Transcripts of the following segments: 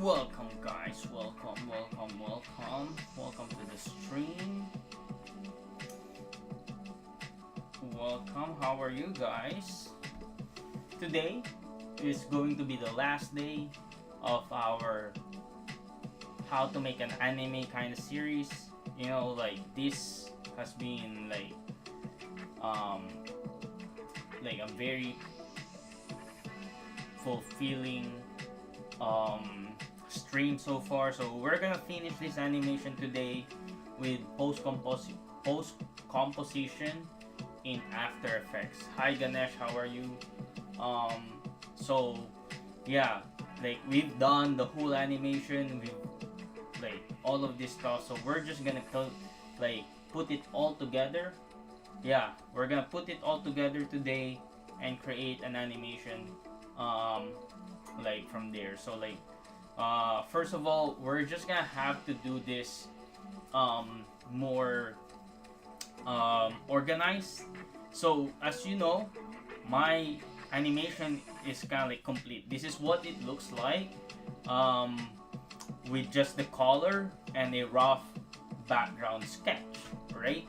Welcome guys, welcome to the stream. Welcome, how are you guys? Today is going to be the last day of our how to make an anime kind of series. You know, like this has been um like a very fulfilling stream so far. So we're gonna finish this animation today with post composition in After Effects. Hi Ganesh, how are you? So yeah, like we've done the whole animation, we've like all of this stuff. So we're just gonna put it all together. Yeah, we're gonna put it all together today and create an animation from there. So first of all, we're just gonna have to do this more organized. So as you know, my animation is kind of like complete. This is what it looks like with just the color and a rough background sketch, right?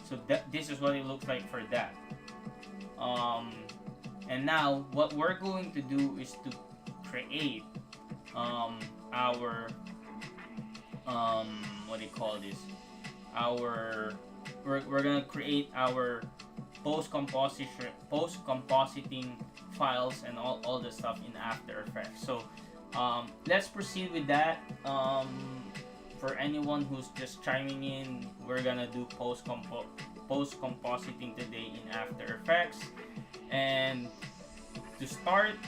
So this is what it looks like for that. And now what we're going to do is to create our what do you call this? Our we're gonna create our post compositing files and all the stuff in After Effects. So let's proceed with that. For anyone who's just chiming in, we're gonna do post compositing today in After Effects. And to start,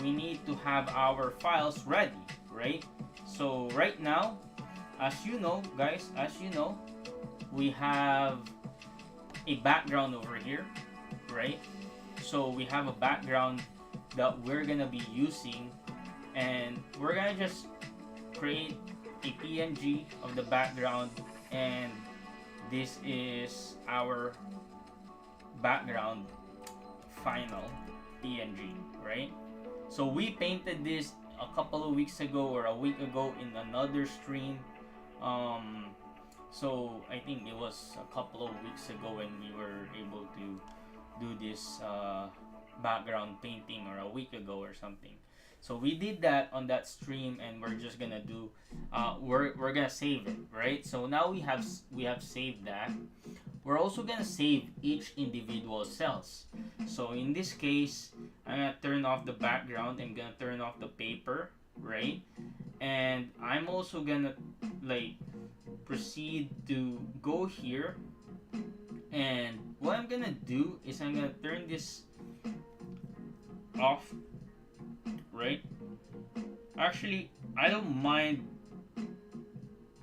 we need to have our files ready, right? So right now, as you know, guys, we have a background over here, right? So we have a background that we're gonna be using, and we're gonna just create a PNG of the background, and this is our background final PNG, right? So we painted this a couple of weeks ago or a week ago in another stream. So I think it was a couple of weeks ago when we were able to do this background painting, or a week ago or something. So we did that on that stream, and we're just gonna do we're gonna save it, right? So now we have saved that. We're also gonna save each individual cells. So in this case, I'm gonna turn off the background. I'm gonna turn off the paper, right? And I'm also gonna proceed to go here. And what I'm gonna do is I'm gonna turn this off, right? Actually, I don't mind.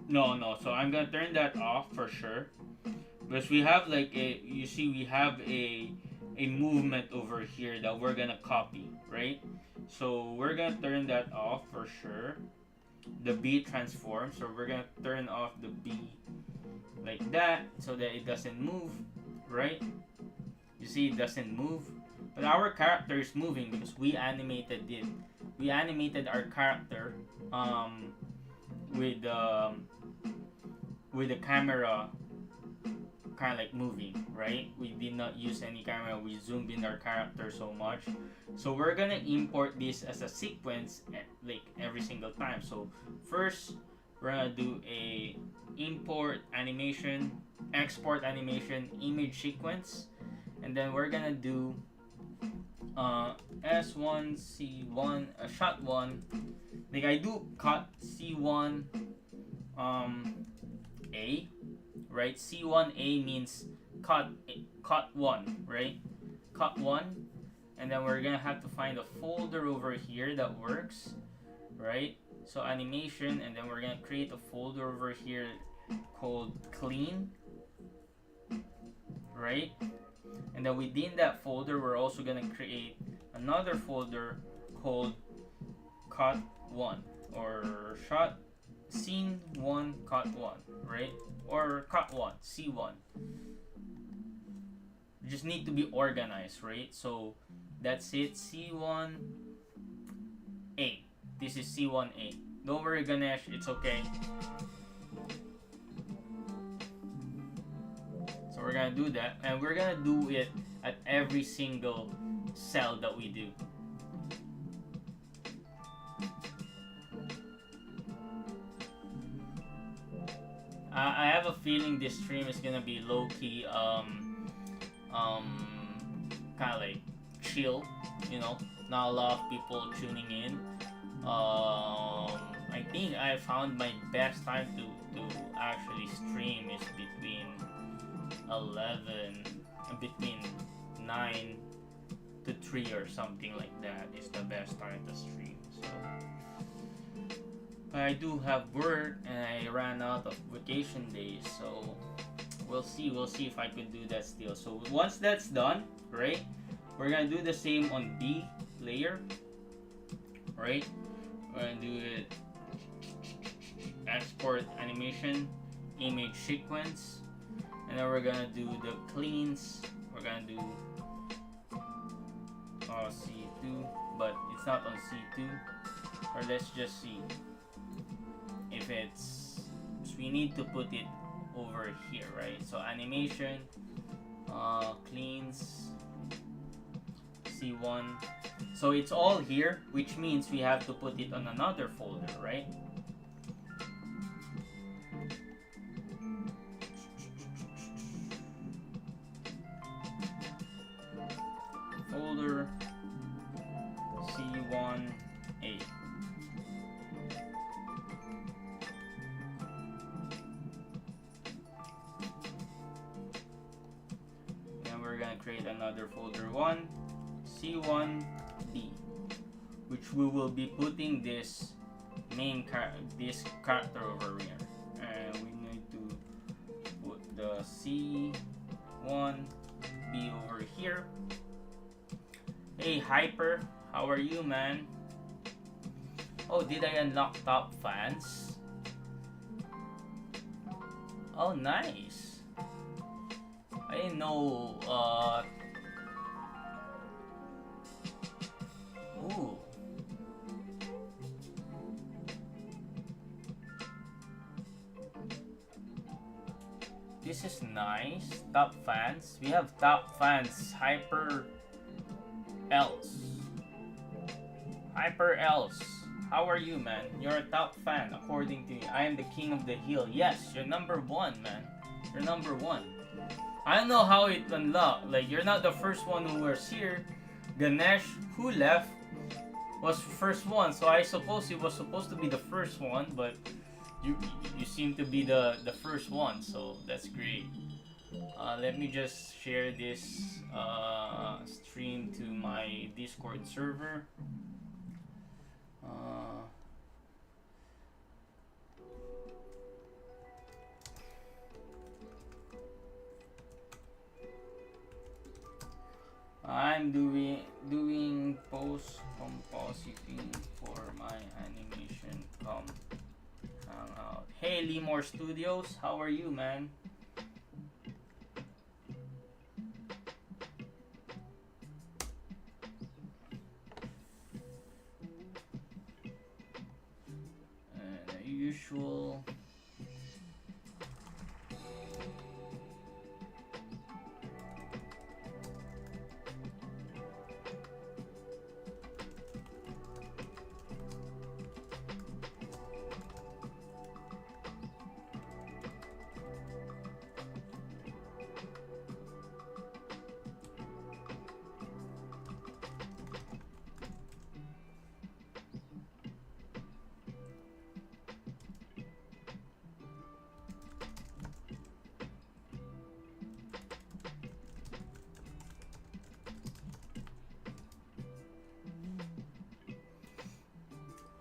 No. So I'm gonna turn that off for sure, because we have we have a movement over here that we're gonna copy, right? So we're gonna turn that off for sure. The B transform, so we're gonna turn off the B like that so that it doesn't move, right? You see, it doesn't move, but our character is moving because we animated it. We animated our character with the camera kind of like moving, right? We did not use any camera. We zoomed in our character so much. So we're gonna import this as a sequence like every single time. So first, we're gonna do a import animation, export animation, image sequence, and then we're gonna do S1 C1 shot 1. Like I do cut C1 A, right? C1A means cut 1, right? Cut 1, and then we're gonna have to find a folder over here that works, right? So animation, and then we're gonna create a folder over here called clean, right? And then within that folder, we're also gonna create another folder called cut 1 or shot scene 1 cut 1, right? Or cut 1 C1. You just need to be organized, right? So that's it, C1A, This is C1A. Don't worry, Ganesh, it's okay. So we're gonna do that, and we're gonna do it at every single cell that we do. I have a feeling this stream is gonna be low-key, kind of like chill, you know, not a lot of people tuning in. I think I found my best time to actually stream is between 11, between 9 to 3 or something like that is the best time to stream. So I do have work and I ran out of vacation days, so we'll see if I could do that still. So once that's done, right, we're gonna do the same on B layer, right? We're gonna do it, export animation, image sequence, and then we're gonna do the cleans. We're gonna do C2, but it's not on C2, or let's just see if it's, so we need to put it over here, right? So animation, cleans, C1. So it's all here, which means we have to put it on another folder, right? Folder C1A. Then we're gonna create another folder 1, C1B, which we will be putting this this character over here, and we need to put the C1B over here. Hey Hyper, how are you, man? Oh, did I unlock top fans? Oh, nice. I didn't know. Ooh. This is nice. Top fans. We have top fans. Hyper Else. Hyper Else. How are you, man? You're a top fan, according to me. I am the king of the hill. Yes, you're number 1, man. You're number 1. I don't know how it unlocked. Like, you're not the first one who was here. Ganesh, who left, was first one. So I suppose he was supposed to be the first one, but you seem to be the first one. So that's great. Let me just share this stream to my Discord server. I'm doing post compositing for my animation. Come hang out. Hey Lemore Studios, how are you, man? Usual.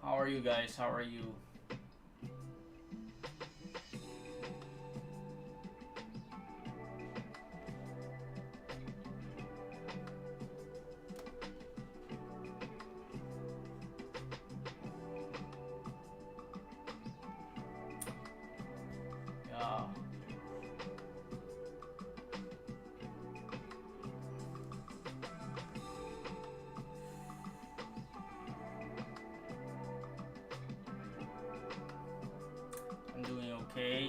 How are you guys? How are you? Yeah.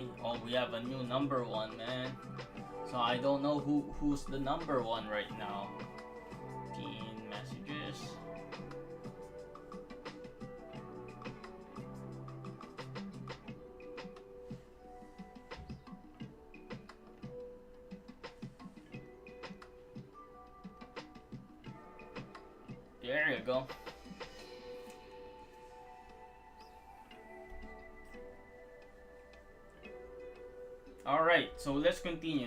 Okay. Oh, we have a new number one, man. So I don't know who's the number one right now. Pin messages. There you go. Alright, so let's continue.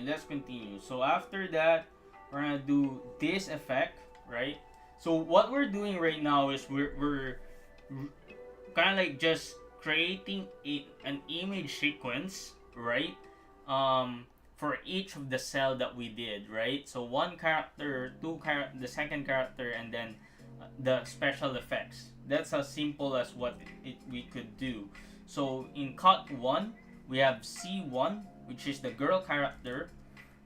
So after that, we're gonna do this effect, right? So what we're doing right now is we're kind of like just creating an image sequence, right? For each of the cell that we did, right? So one character, the second character, and then the special effects. That's as simple as what we could do. So in cut 1, we have C1, which is the girl character,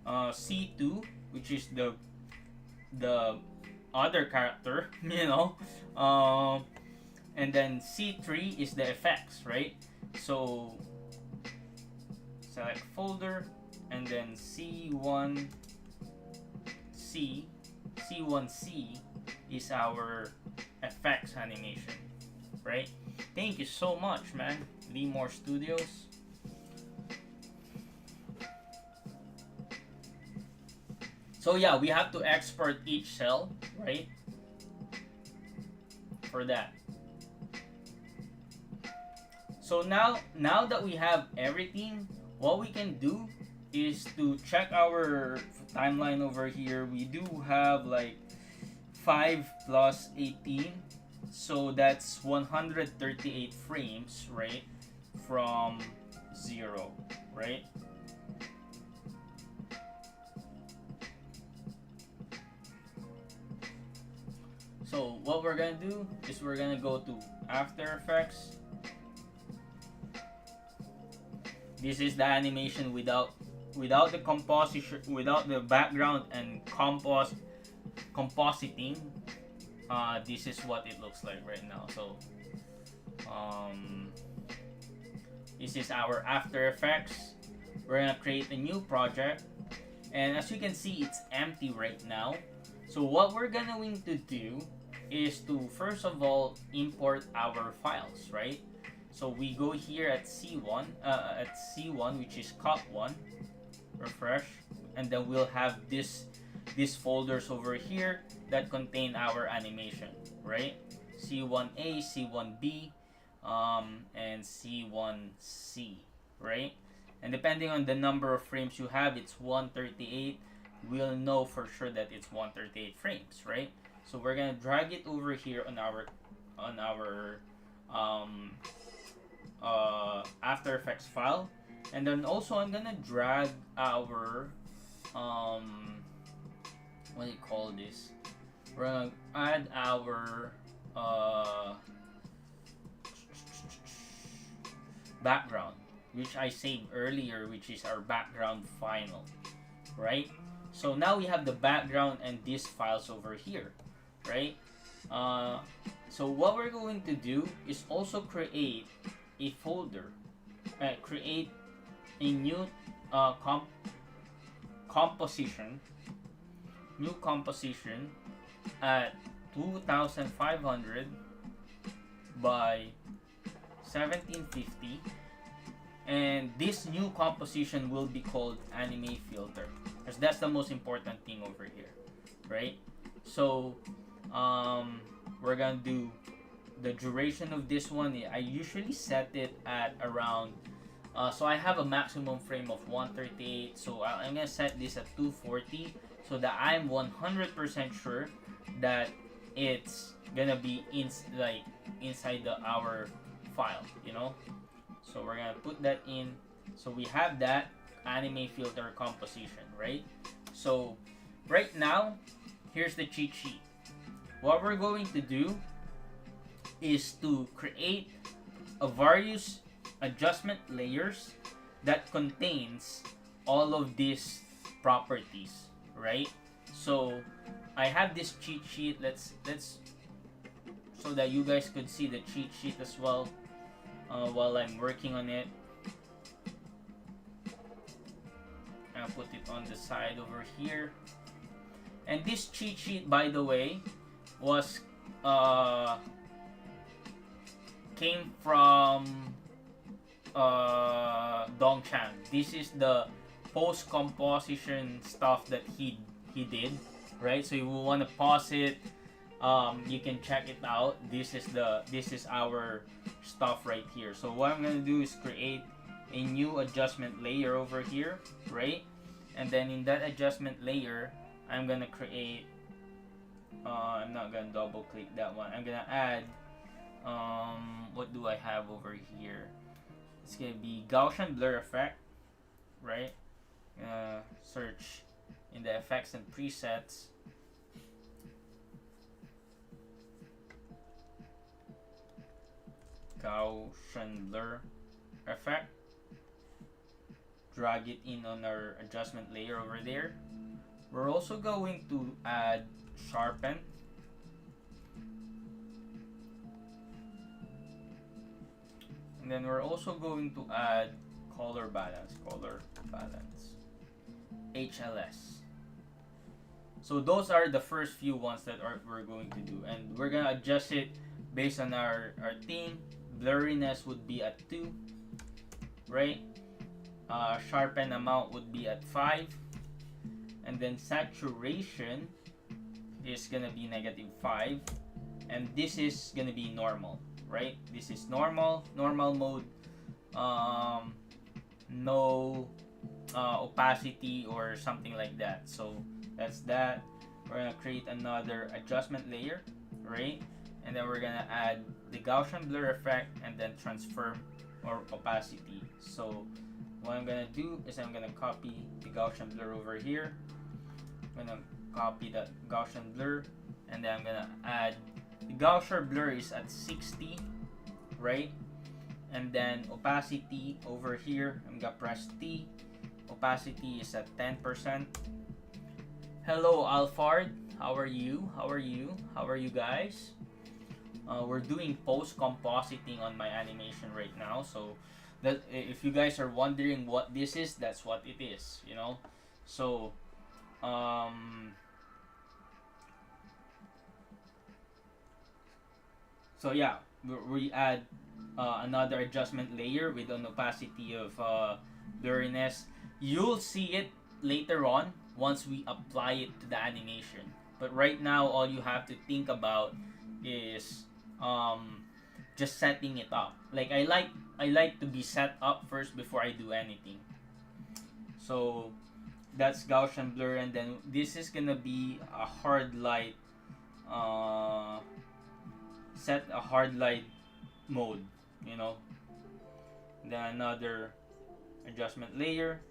C2, which is the other character, and then C3 is the effects, right? So select folder, and then C1C is our effects animation, right? Thank you so much, man. Lemore Studios. So yeah, we have to export each cell, right? For that. So now that we have everything, what we can do is to check our timeline over here. We do have like 5 plus 18, so that's 138 frames, right? From 0, right? So what we're gonna do is we're gonna go to After Effects. This is the animation without the composition, without the background and compositing. This is what it looks like right now. So this is our After Effects. We're gonna create a new project, and as you can see, it's empty right now. So what we're going to do is to first of all import our files, right? So we go here at C1, which is cut 1, refresh, and then we'll have these folders over here that contain our animation, right? C1A, C1B, and C1C, right? And depending on the number of frames you have, it's 138. We'll know for sure that it's 138 frames, right? So we're gonna drag it over here on our After Effects file, and then also I'm gonna drag our what do you call this? We're gonna add our background, which I saved earlier, which is our background final, right? So now we have the background and these files over here, right? So what we're going to do is also create a folder, create a new composition at 2500 by 1750, and this new composition will be called anime filter, because that's the most important thing over here, right? So we're gonna do the duration of this one. I usually set it at around so I have a maximum frame of 138, so I'm gonna set this at 240 so that I'm 100% sure that it's gonna be inside our file, so we're gonna put that in. So we have that anime filter composition, right? So right now, here's the cheat sheet. What we're going to do is to create a various adjustment layers that contains all of these properties, right? So I have this cheat sheet. Let's so that you guys could see the cheat sheet as well while I'm working on it. on the side over here. And this cheat sheet, by the way, was came from Dongchan. This is the post composition stuff that he did, right? So you will want to pause it. You can check it out. This is our stuff right here. So what I'm gonna do is create a new adjustment layer over here, right? And then in that adjustment layer, I'm gonna create. I'm not gonna double click that one. I'm gonna add. What do I have over here? It's gonna be Gaussian blur effect, right? Search in the effects and presets. Gaussian blur effect. Drag it in on our adjustment layer over there. We're also going to add sharpen. And then we're also going to add color balance, HLS. So those are the first few ones that we're going to do, and we're gonna adjust it based on our theme. Blurriness would be at 2, right? Sharpen amount would be at 5, and then saturation is gonna be -5, and this is gonna be normal, right? This is normal mode. No opacity or something like that. So that's that. We're gonna create another adjustment layer, right? And then we're gonna add the Gaussian blur effect and then transform or opacity. So what I'm gonna do is I'm gonna copy the Gaussian blur over here. I'm gonna copy that Gaussian blur, and then I'm gonna add the Gaussian blur is at 60, right? And then opacity over here, I'm gonna press T. Opacity is at 10%. Hello Alfard, how are you? How are you guys? We're doing post compositing on my animation right now, so that if you guys are wondering what this is, that's what it is, you know. So so yeah, we add another adjustment layer with an opacity of blurriness. You'll see it later on once we apply it to the animation, but right now all you have to think about is just setting it up. Like I like to be set up first before I do anything. So that's Gaussian blur, and then this is gonna be a hard light. Set a hard light mode, you know. Then another adjustment layer.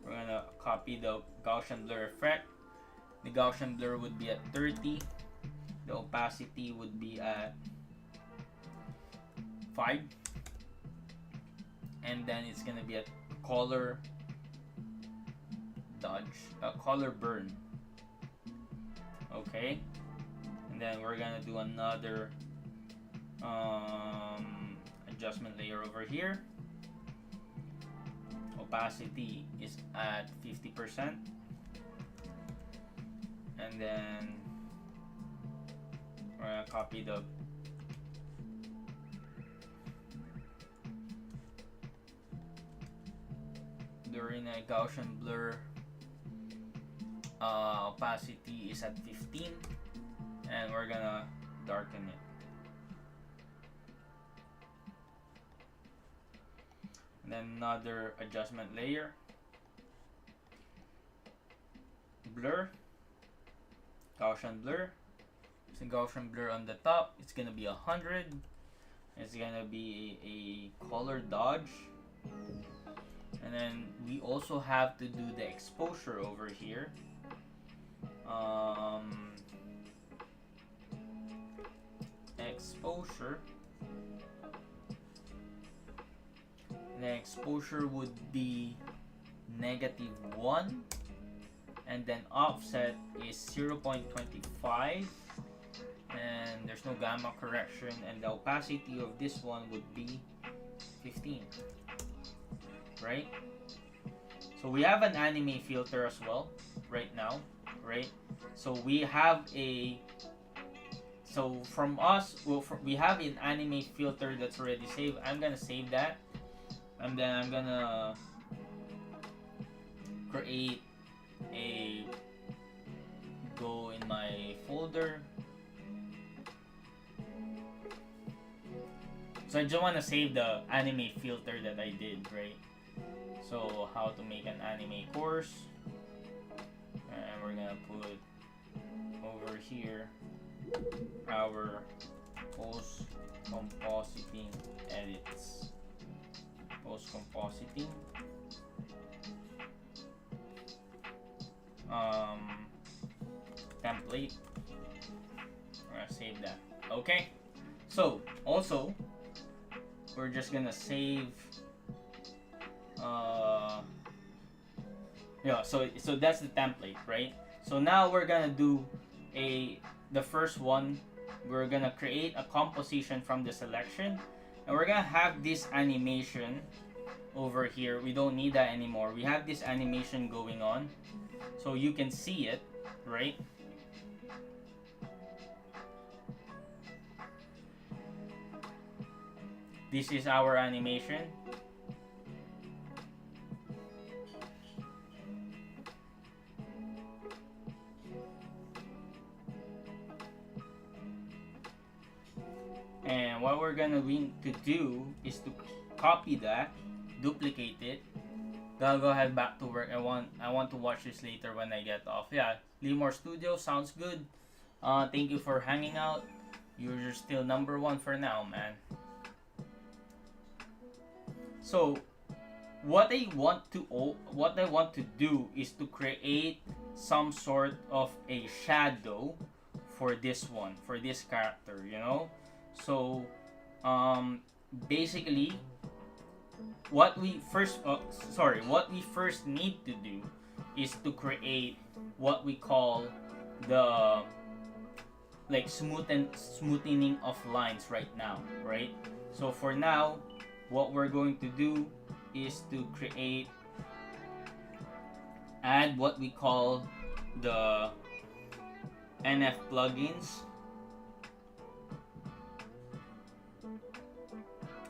We're gonna copy the Gaussian blur effect. The Gaussian blur would be at 30. The opacity would be at 5. And then it's gonna be a color color burn. Okay. And then we're gonna do another adjustment layer over here. Opacity is at 50%, and then we're gonna copy the during a Gaussian blur. Opacity is at 15, and we're gonna darken it. And then another adjustment layer. Blur. Gaussian blur. So Gaussian blur on the top, it's gonna be 100. It's gonna be a color dodge. And then we also have to do the exposure over here. Exposure. The exposure would be -1, and then offset is 0.25, and there's no gamma correction, and the opacity of this one would be 15, right? So we have an anime filter as well right now, right? So we have a so from us, we have an anime filter that's already saved. I'm gonna save that, and then I'm gonna create a go in my folder. So I just want to save the anime filter that I did, right? So how to make an anime course, and we're gonna put over here our post compositing edits. Post compositing. Template. I'm gonna save that. Okay. So also we're just gonna save yeah, so that's the template, right? So now we're gonna do the first one. We're gonna create a composition from the selection, and we're gonna have this animation over here. We don't need that anymore. We have this animation going on, so you can see it, right? This is our animation. And what we're gonna need to do is to copy that, duplicate it. Then go ahead back to work. I want to watch this later when I get off. Yeah, Limor Studio sounds good. Thank you for hanging out. You're still number one for now, man. So what I want to do is to create some sort of a shadow for this one, for this character, you know. So basically what we first need to do is to create what we call the like smoothing of lines right now, right? So for now, what we're going to do is to add what we call the NF plugins,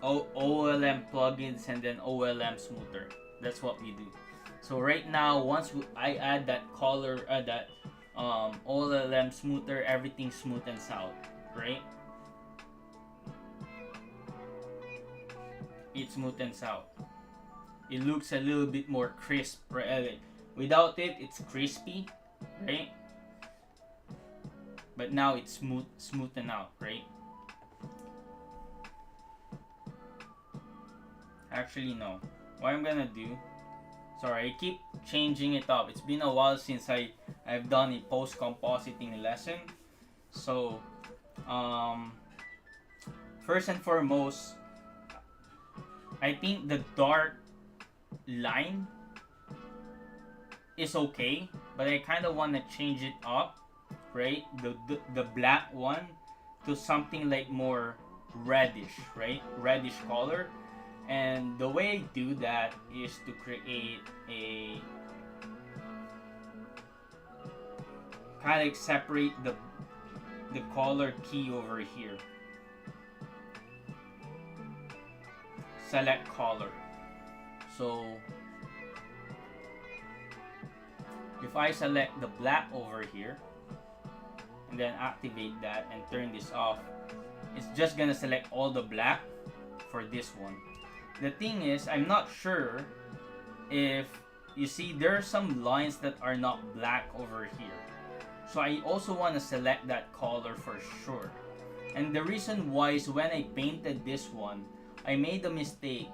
OLM plugins, and then OLM smoother. That's what we do. So right now, once I add that color, that OLM smoother, everything smoothens out, right? It smoothens out. It looks a little bit more crisp, right? Without it, it's crispy, right? But now it's smoothen out, right? Actually, no. What I'm gonna do, sorry, I keep changing it up. It's been a while since I've done a post compositing lesson. So first and foremost, I think the dark line is okay, but I kind of want to change it up, right? The black one to something like more reddish, right? Reddish color. And the way I do that is to create a kind of like separate the color key over here. Select color. So if I select the black over here and then activate that and turn this off, it's just gonna select all the black for this one. The thing is, I'm not sure if you see there are some lines that are not black over here. So I also want to select that color for sure. And the reason why is when I painted this one, I made the mistake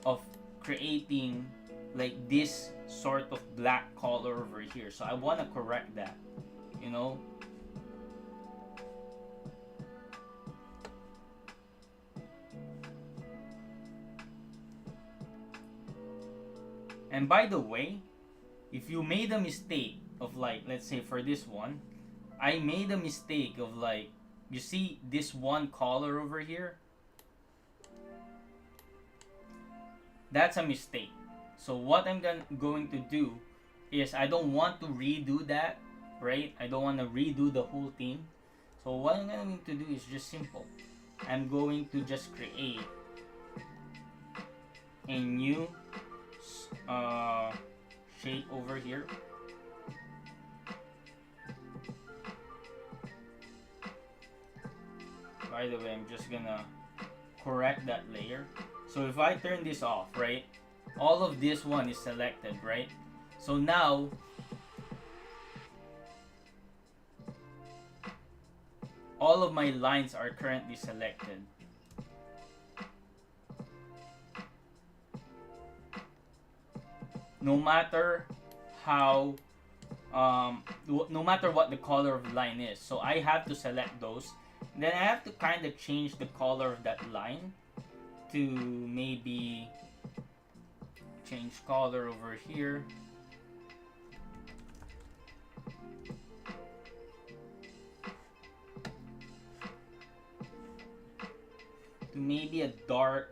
of creating like this sort of black color over here. So I want to correct that, you know. And by the way, if you made a mistake of like, let's say for this one, I made a mistake of like, you see this one color over here? That's a mistake. So what I'm going to do is I don't want to redo that, right? I don't want to redo the whole thing. So what I'm going to do is just simple. I'm going to just create a new shape over here. By the way, I'm just gonna correct that layer. So if I turn this off, right, all of this one is selected, right? So now all of my lines are currently selected. No matter how no matter what the color of the line is. So I have to select those. Then I have to kind of change the color of that line to maybe change color over here. To maybe a dark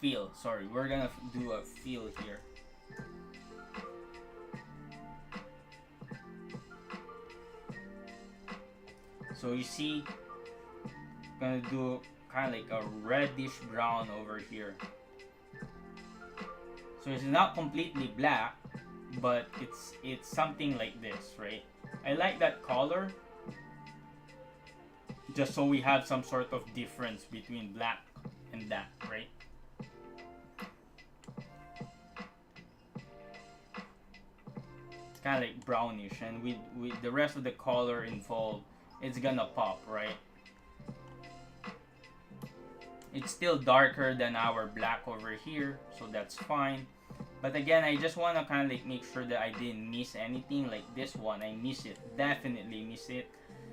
feel. Sorry, we're gonna do a feel here. So you see, gonna do kind of like a reddish brown over here. So it's not completely black, but it's something like this, right? I like that color, just so we have some sort of difference between black and that, right? It's kind of like brownish, and with the rest of the color involved, it's gonna pop, right? It's still darker than our black over here, so that's fine. But again, I just want to kind of like make sure that I didn't miss anything. Like this one, I miss it, definitely miss it.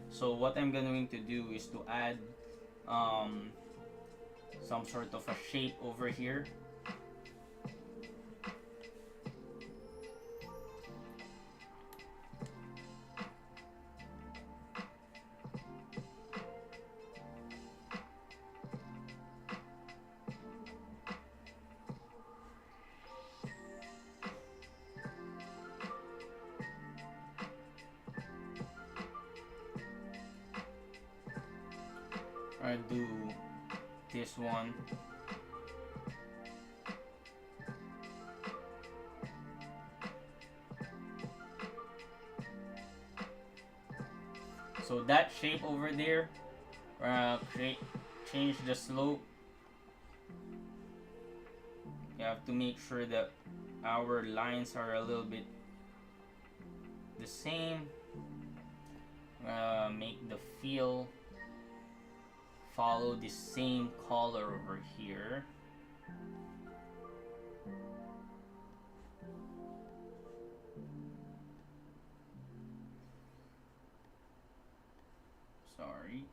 So what I'm going to do is to add some sort of a shape over here. I do this one. So that shape over there, change the slope. You have to make sure that our lines are a little bit the same. Make the feel follow the same color over here. Sorry.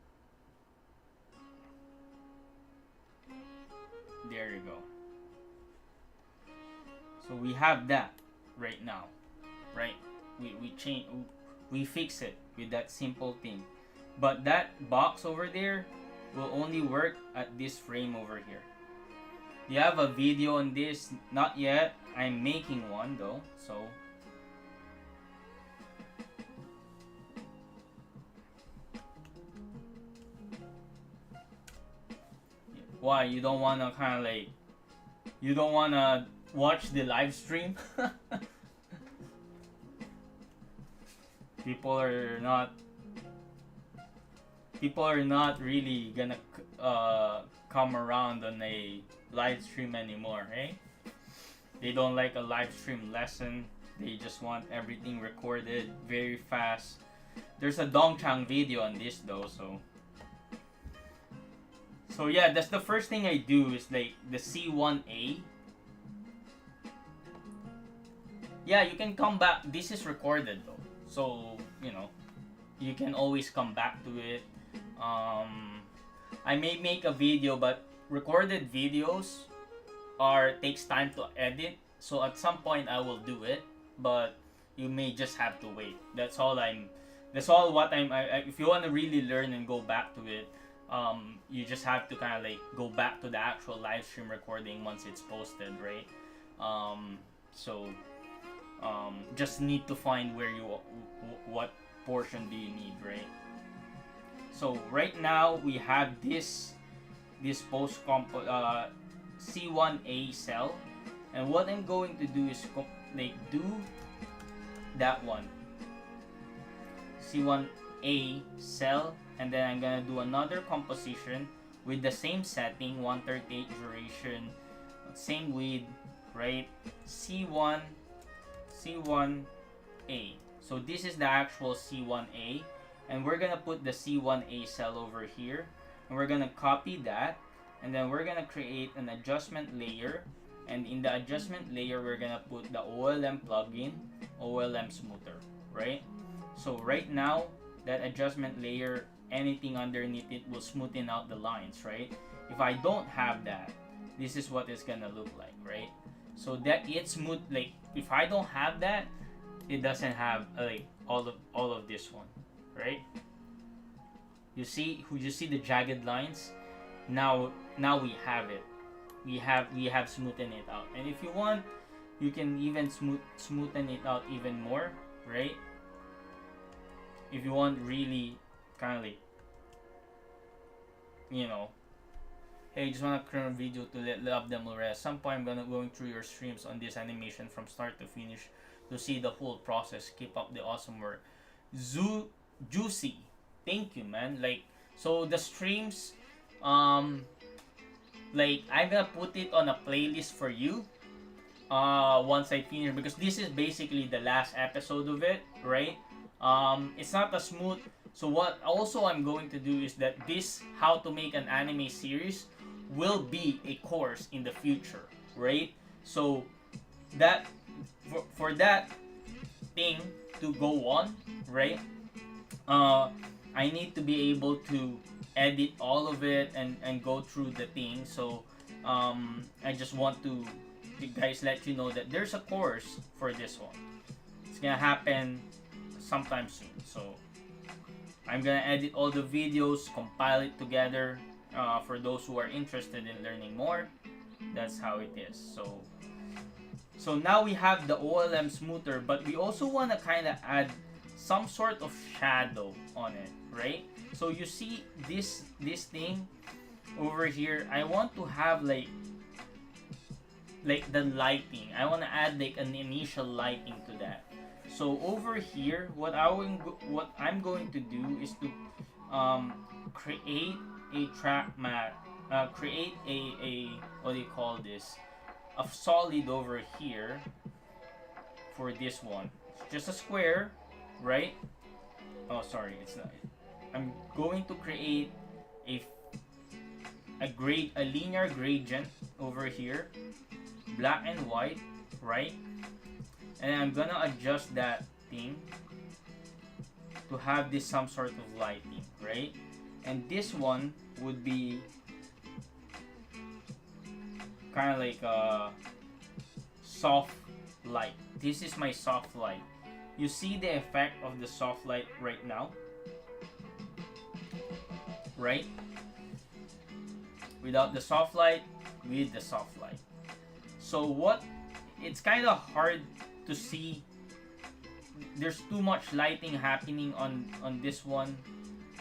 There you go. So we have that right now, right? We fix it with that simple thing. But that box over there will only work at this frame over here. Do you have a video on this? Not yet. I'm making one though, so. Why? You don't wanna kinda like, you don't wanna watch the live stream? People are not really gonna come around on a live stream anymore, eh? They don't like a live stream lesson. They just want everything recorded very fast. There's a Dongchang video on this though, so yeah, that's the first thing I do is like the C1A. Yeah, you can come back. This is recorded though, so you know you can always come back to it. I may make a video, but recorded videos takes time to edit. So at some point I will do it, but you may just have to wait. That's all what if you want to really learn and go back to it, you just have to kind of like go back to the actual live stream recording once it's posted, right? So just need to find where what portion do you need, right? So right now we have this post C1A cell, and what I'm going to do is do that one C1A cell, and then I'm gonna do another composition with the same setting, 138 duration, same width, right? C1A. So this is the actual C1A, and we're gonna put the C1A cell over here, and we're gonna copy that, and then we're gonna create an adjustment layer, and in the adjustment layer we're gonna put the OLM plugin, OLM smoother, right? So right now that adjustment layer, anything underneath it will smoothen out the lines, right? If I don't have that, this is what it's gonna look like, right? So that it's smooth. Like if I don't have that, it doesn't have like all of this one, right? You see the jagged lines? Now we have it. We have smoothened it out. And if you want, you can even smoothen it out even more, right? If you want really kind of like, hey, just want to create a video to let them already. At some point, I'm going through your streams on this animation from start to finish to see the whole process. Keep up the awesome work. Juicy, thank you, man. Like, so the streams, like I'm gonna put it on a playlist for you. Once I finish, because this is basically the last episode of it, right? It's not a smooth. So what also I'm going to do is that this how to make an anime series will be a course in the future, right? So that for that thing to go on, right? I need to be able to edit all of it and go through the thing. So I just want to guys let you know that there's a course for this one. It's gonna happen sometime soon. So I'm gonna edit all the videos, compile it together for those who are interested in learning more. That's how it is. So now we have the OLM smoother, but we also want to kind of add some sort of shadow on it, right? So you see this thing over here, I want to have like the lighting. I want to add like an initial lighting to that. So over here, what I'm going to do is to create a track mat, create a what do you call this? A solid over here for this one. It's just a square, right? Oh, sorry, it's not. I'm going to create a linear gradient over here, black and white, right? And I'm gonna adjust that thing to have this some sort of lighting, right? And this one would be kind of like a soft light. This is my soft light. You see the effect of the soft light right now, right? Without the soft light, with the soft light. So it's kind of hard to see. There's too much lighting happening on this one,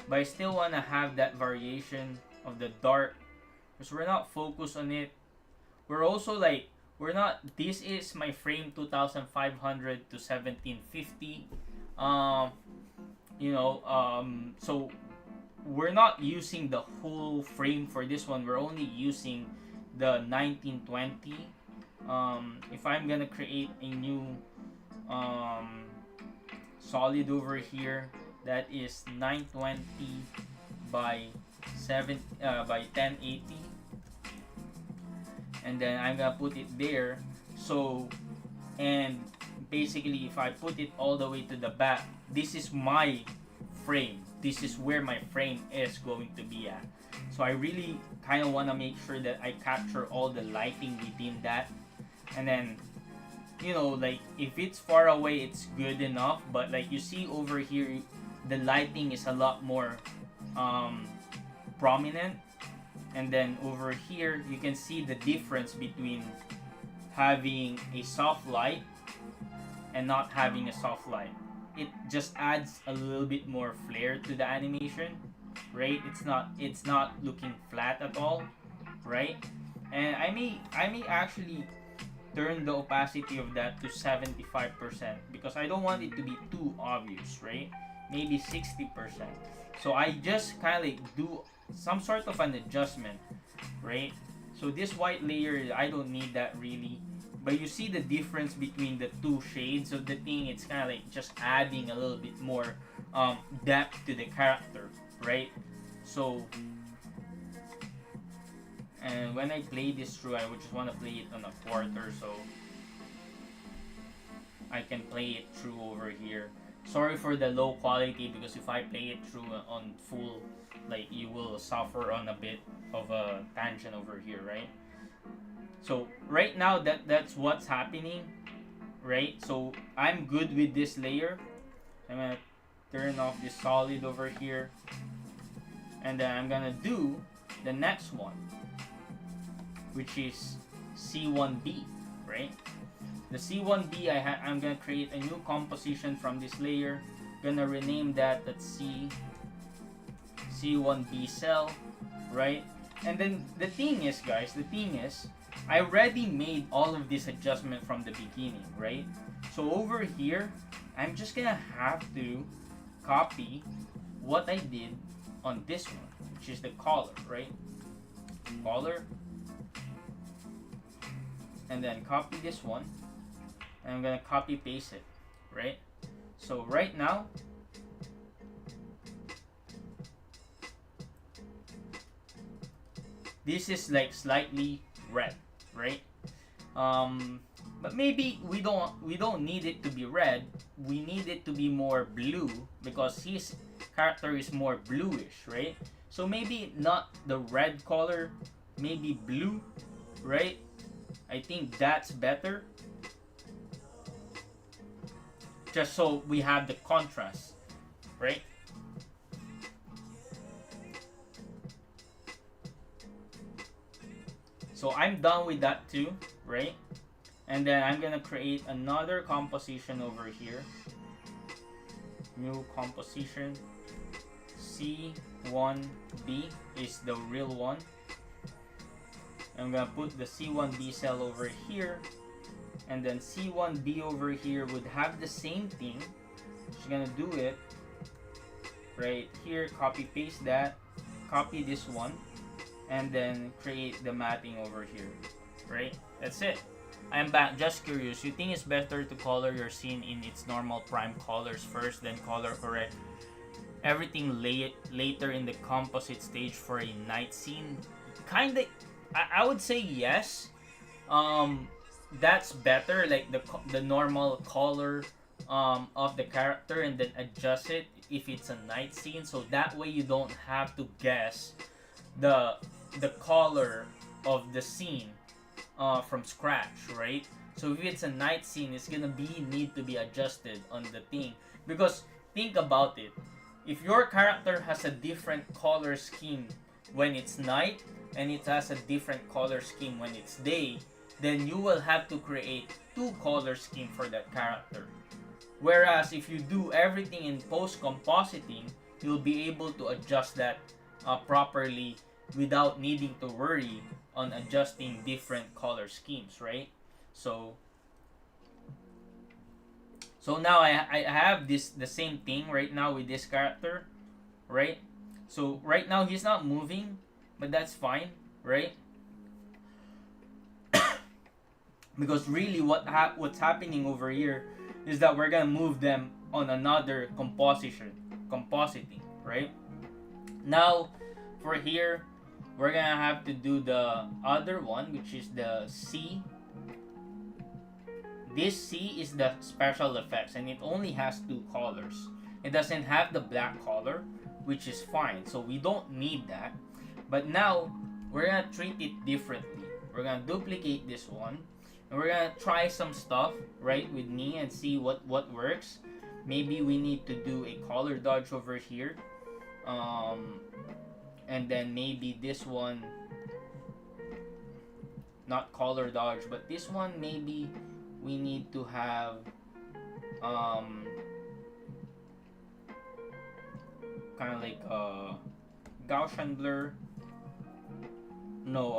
but I still want to have that variation of the dark, because we're not focused on it. We're also like, this is my frame 2500 to 1750. So we're not using the whole frame for this one. We're only using the 1920. If I'm gonna create a new solid over here, that is 920 by 1080, and then I'm gonna put it there. So, and basically if I put it all the way to the back, this is my frame. This is where my frame is going to be at. So I really kind of want to make sure that I capture all the lighting within that. And then you know, like if it's far away it's good enough, but like you see over here the lighting is a lot more um, prominent, and then over here you can see the difference between having a soft light and not having a soft light. It just adds a little bit more flair to the animation, right? It's not looking flat at all, right? And I may actually turn the opacity of that to 75% because I don't want it to be too obvious, right? Maybe 60%. So I just kind of like do some sort of an adjustment, right? So this white layer, I don't need that really. But you see the difference between the two shades of the thing. It's kind of like just adding a little bit more depth to the character, right? So, and when I play this through, I would just want to play it on a quarter, so I can play it through over here. Sorry for the low quality because if I play it through on full, like you will suffer on a bit of a tangent over here, right? So right now that's what's happening, right? So I'm good with this layer. I'm gonna turn off this solid over here, and then I'm gonna do the next one, which is C1B, right? The C1B, I'm gonna create a new composition from this layer. Gonna rename that C1B cell, right? And then the thing is, guys, I already made all of this adjustment from the beginning, right? So over here, I'm just gonna have to copy what I did on this one, which is the color, right? Color, and then copy this one, and I'm gonna copy paste it, right? So right now, this is like slightly red, right? But maybe we don't need it to be red. We need it to be more blue because his character is more bluish, right? So maybe not the red color, maybe blue, right? I think that's better. Just so we have the contrast, right? So I'm done with that too, right? And then I'm gonna create another composition over here. New composition. C1B is the real one. I'm gonna put the C1B cell over here. And then C1B over here would have the same thing. Just gonna do it right here, copy paste that, copy this one, and then create the mapping over here, right? That's it. I'm back. Just curious, you think it's better to color your scene in its normal prime colors first, then color correct everything later in the composite stage for a night scene? Kinda, I would say yes. That's better, like the normal color of the character, and then adjust it if it's a night scene, so that way you don't have to guess the color of the scene from scratch, right? So if it's a night scene, it's gonna need to be adjusted on the thing, because think about it. If your character has a different color scheme when it's night and it has a different color scheme when it's day, then you will have to create two color scheme for that character. Whereas if you do everything in post compositing, you'll be able to adjust that properly without needing to worry on adjusting different color schemes, right? So now I have the same thing right now with this character, right? So right now he's not moving, but that's fine, right? Because really what's happening over here is that we're gonna move them on another compositing, right? Now for here, we're gonna have to do the other one, which is the C. This C is the special effects, and it only has two colors. It doesn't have the black color, which is fine, so we don't need that. But now we're gonna treat it differently. We're gonna duplicate this one. And we're gonna try some stuff, right, with me and see what works. Maybe we need to do a color dodge over here. Um, and then maybe this one, not color dodge, but this one maybe we need to have um, kind of like Gaussian blur. No,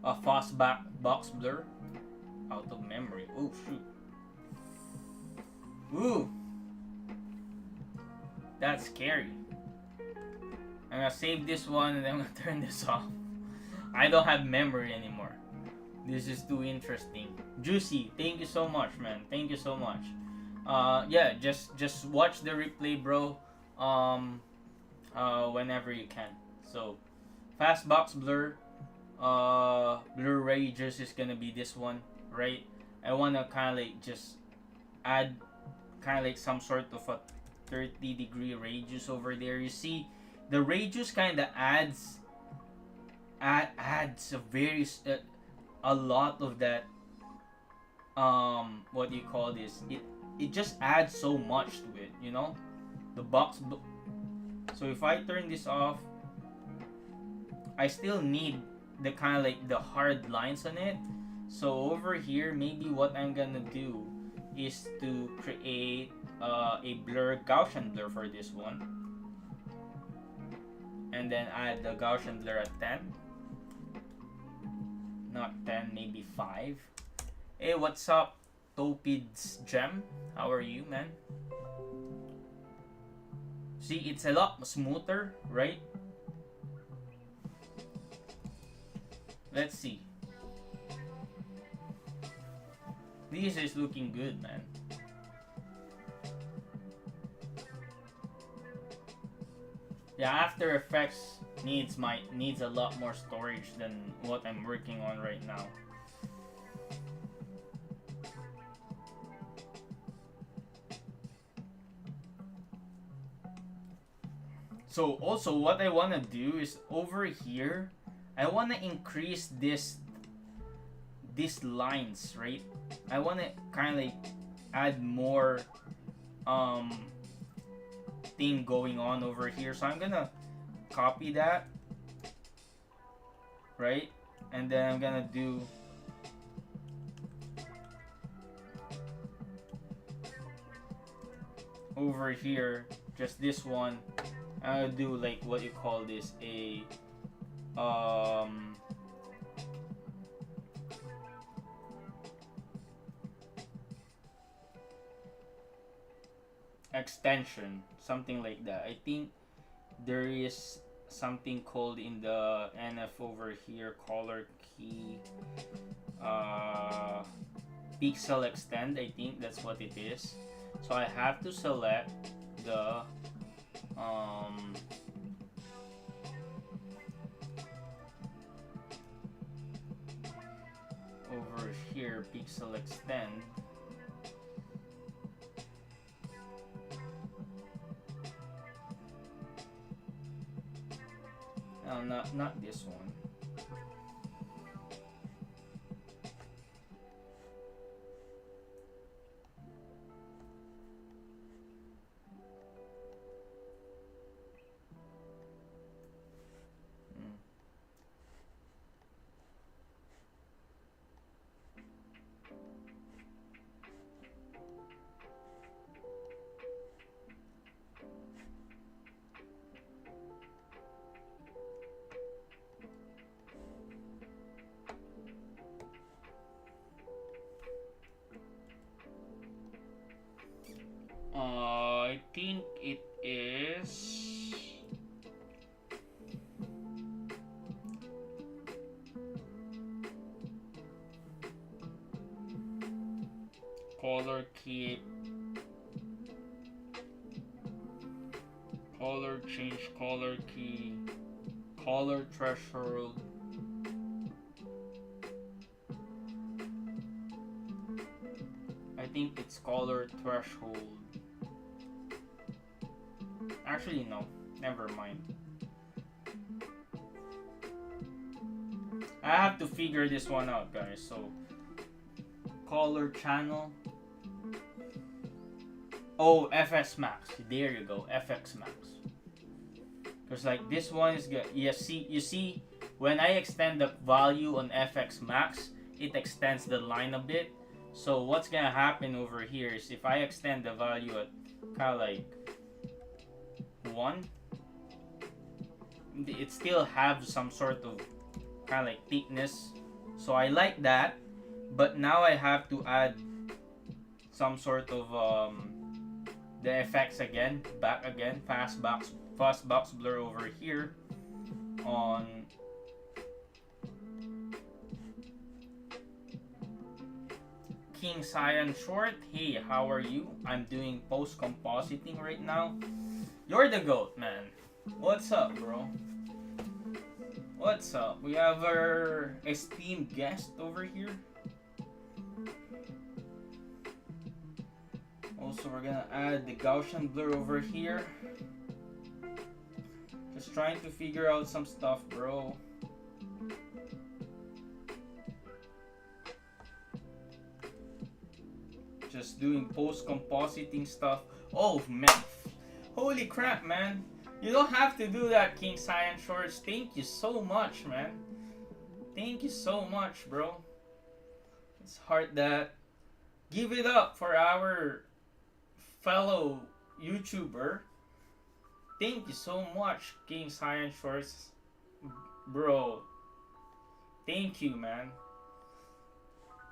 a fast box blur out of memory. Oh shoot. Ooh, that's scary. I'm gonna save this one and then I'm gonna turn this off. I don't have memory anymore. This is too interesting. Juicy, thank you so much, man. Thank you so much. Yeah, just watch the replay, bro. Whenever you can. So, fast box blur. Blur radius is gonna be this one, right? I wanna kind of like just add kind of like some sort of a 30-degree radius over there. You see, the radius kind of adds a very a lot of that. What do you call this? It just adds so much to it, you know. The so if I turn this off, I still need the kind of like the hard lines on it. So over here, maybe what I'm gonna do is to create a blur Gaussian blur for this one, and then add the Gaussian blur at 10, not 10, maybe 5. Hey, what's up, Topid's Gem? How are you, man? See, it's a lot smoother, right? Let's see. This is looking good, man. Yeah, After Effects needs a lot more storage than what I'm working on right now. So also what I wanna do is over here, I wanna increase these lines, right? I wanna kind of like add more thing going on over here. So I'm gonna copy that, right? And then I'm gonna do over here just this one. I'll do like what you call this, a extension, something like that. I think there is something called in the NF over here, color key, pixel extend. I think that's what it is. So I have to select the over here, pixel extend. No, not this one. I think it is color key, color change, color key, color threshold. I think it's color threshold. Actually, no. Never mind. I have to figure this one out, guys. So color channel. Oh, FX Max. There you go, FX Max. Because like this one is good. You see, when I extend the value on FX Max, it extends the line a bit. So what's gonna happen over here is if I extend the value at kind of like 1, it still have some sort of kind of like thickness. So I like that, but now I have to add some sort of the effects again, fast box blur over here on King Cyan Short. Hey, how are you? I'm doing post compositing right now. You're the GOAT, man. What's up, bro? What's up? We have our esteemed guest over here. Also, we're gonna add the Gaussian blur over here. Just trying to figure out some stuff, bro. Just doing post-compositing stuff. Oh, man. Holy crap, man. You don't have to do that, King Cyan Shorts. Thank you so much, man. Thank you so much, bro. Let's heart that. Give it up for our fellow YouTuber. Thank you so much, King Cyan Shorts. Bro. Thank you, man.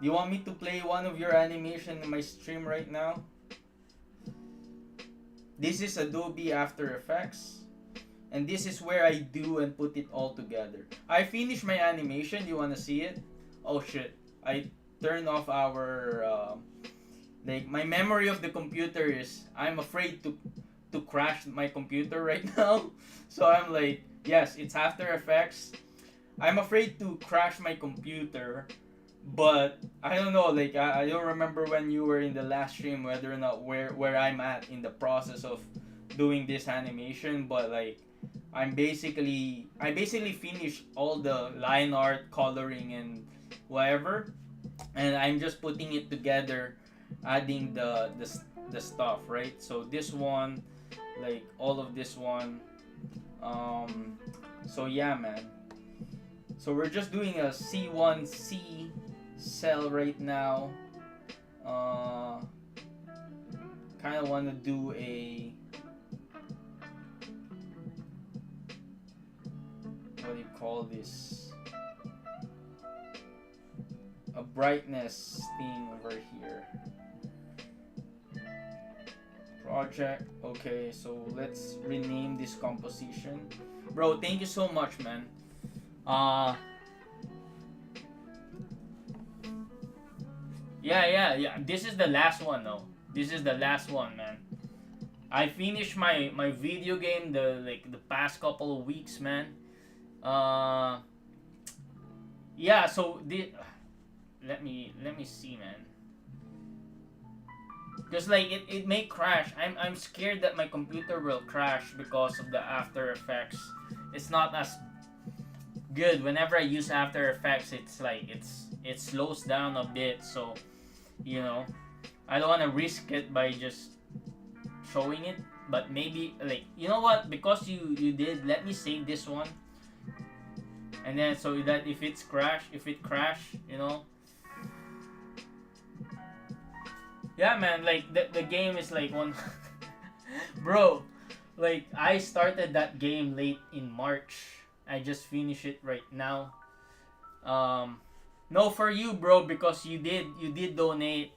Do you want me to play one of your animation in my stream right now? This is Adobe After Effects. And this is where I do and put it all together. I finished my animation. You want to see it? Oh shit. I turned off our... like, my memory of the computer is... I'm afraid to crash my computer right now. So I'm like, yes, it's After Effects. I'm afraid to crash my computer. But I don't know, like I don't remember when you were in the last stream whether or not where I'm at in the process of doing this animation, but like I basically finished all the line art, coloring and whatever, and I'm just putting it together, adding the stuff, right? So this one, like all of this one, so yeah, man. So we're just doing a C1C cell right now. Kind of want to do a, what do you call this, a brightness thing over here. Project. Okay, so let's rename this composition. Bro, thank you so much, man. Yeah. This is the last one, though. This is the last one, man. I finished my video game the past couple of weeks, man. Yeah. So let me see, man. Because like it may crash. I'm scared that my computer will crash because of the After Effects. It's not as good. Whenever I use After Effects, it's like it slows down a bit. So, you know, I don't want to risk it by just showing it. But maybe like, you know what? Because you did, let me save this one. And then so that if it crash, you know. Yeah, man, like the game is like one bro, like I started that game late in March. I just finished it right now. No, for you, bro, because you did donate.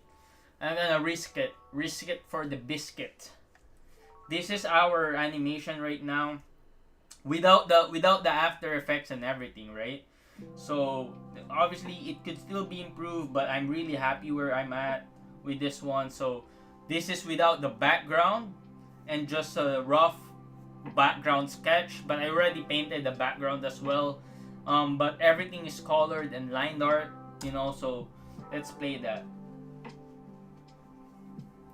I'm gonna risk it for the biscuit. This is our animation right now, without the After Effects and everything, right? So obviously it could still be improved, but I'm really happy where I'm at with this one. So this is without the background and just a rough background sketch, but I already painted the background as well. But everything is colored and line art, you know. So let's play that.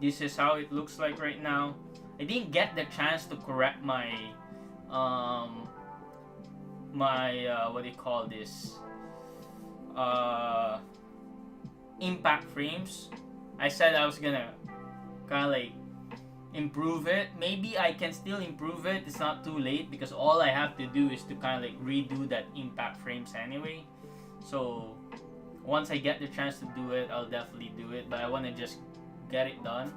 This is how it looks like right now. I didn't get the chance to correct my what do you call this, uh, impact frames. I said I was gonna kind of like improve it. Maybe I can still improve it. It's not too late because all I have to do is to kind of like redo that impact frames anyway. So once I get the chance to do it, I'll definitely do it. But I want to just get it done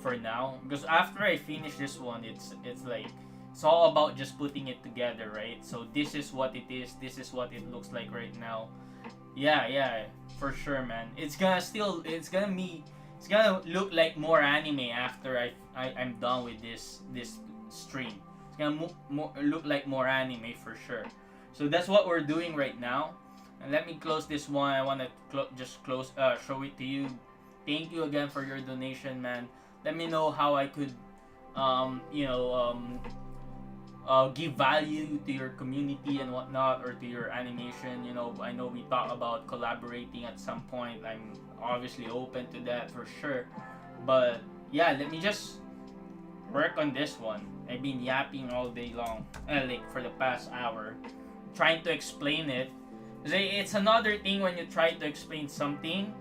for now, because after I finish this one, it's like it's all about just putting it together, right? So this is what it is. This is what it looks like right now. Yeah, yeah, for sure, man. It's gonna look like more anime after I'm done with this stream. It's gonna look like more anime for sure. So that's what we're doing right now. And let me close this one. I wanna just close show it to you. Thank you again for your donation, man. Let me know how I could you know give value to your community and whatnot, or to your animation. You know, I know we talk about collaborating at some point. I'm obviously open to that for sure. But yeah, let me just work on this one. I've been yapping all day long, like for the past hour, trying to explain it. It's another thing when you try to explain something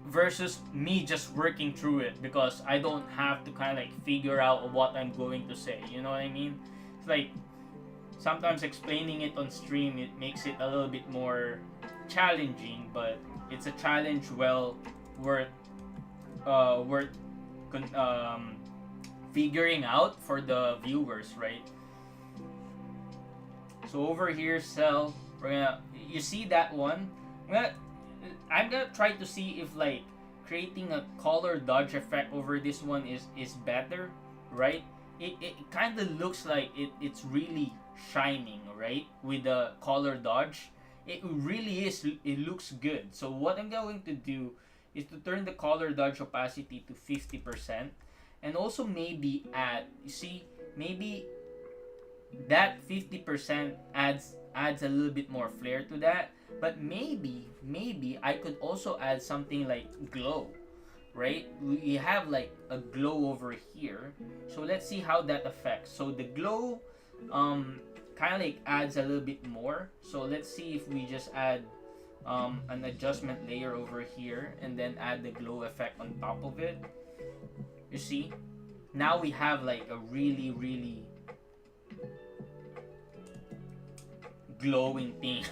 versus me just working through it, because I don't have to kind of like figure out what I'm going to say. You know what I mean? It's like sometimes explaining it on stream, it makes it a little bit more challenging, but it's a challenge well worth worth figuring out for the viewers, right? So over here, cell, we're gonna, you see that one? I'm gonna try to see if like creating a color dodge effect over this one is better, right? It kind of looks like it's really shining, right? With the color dodge, it really is. It looks good. So what I'm going to do is to turn the color dodge opacity to 50%, and also maybe add. You see, maybe that 50% adds a little bit more flair to that. But maybe I could also add something like glow, right? We have like a glow over here, so let's see how that affects. So the glow kind of like adds a little bit more. So let's see if we just add an adjustment layer over here and then add the glow effect on top of it. You see, now we have like a really glowing thing.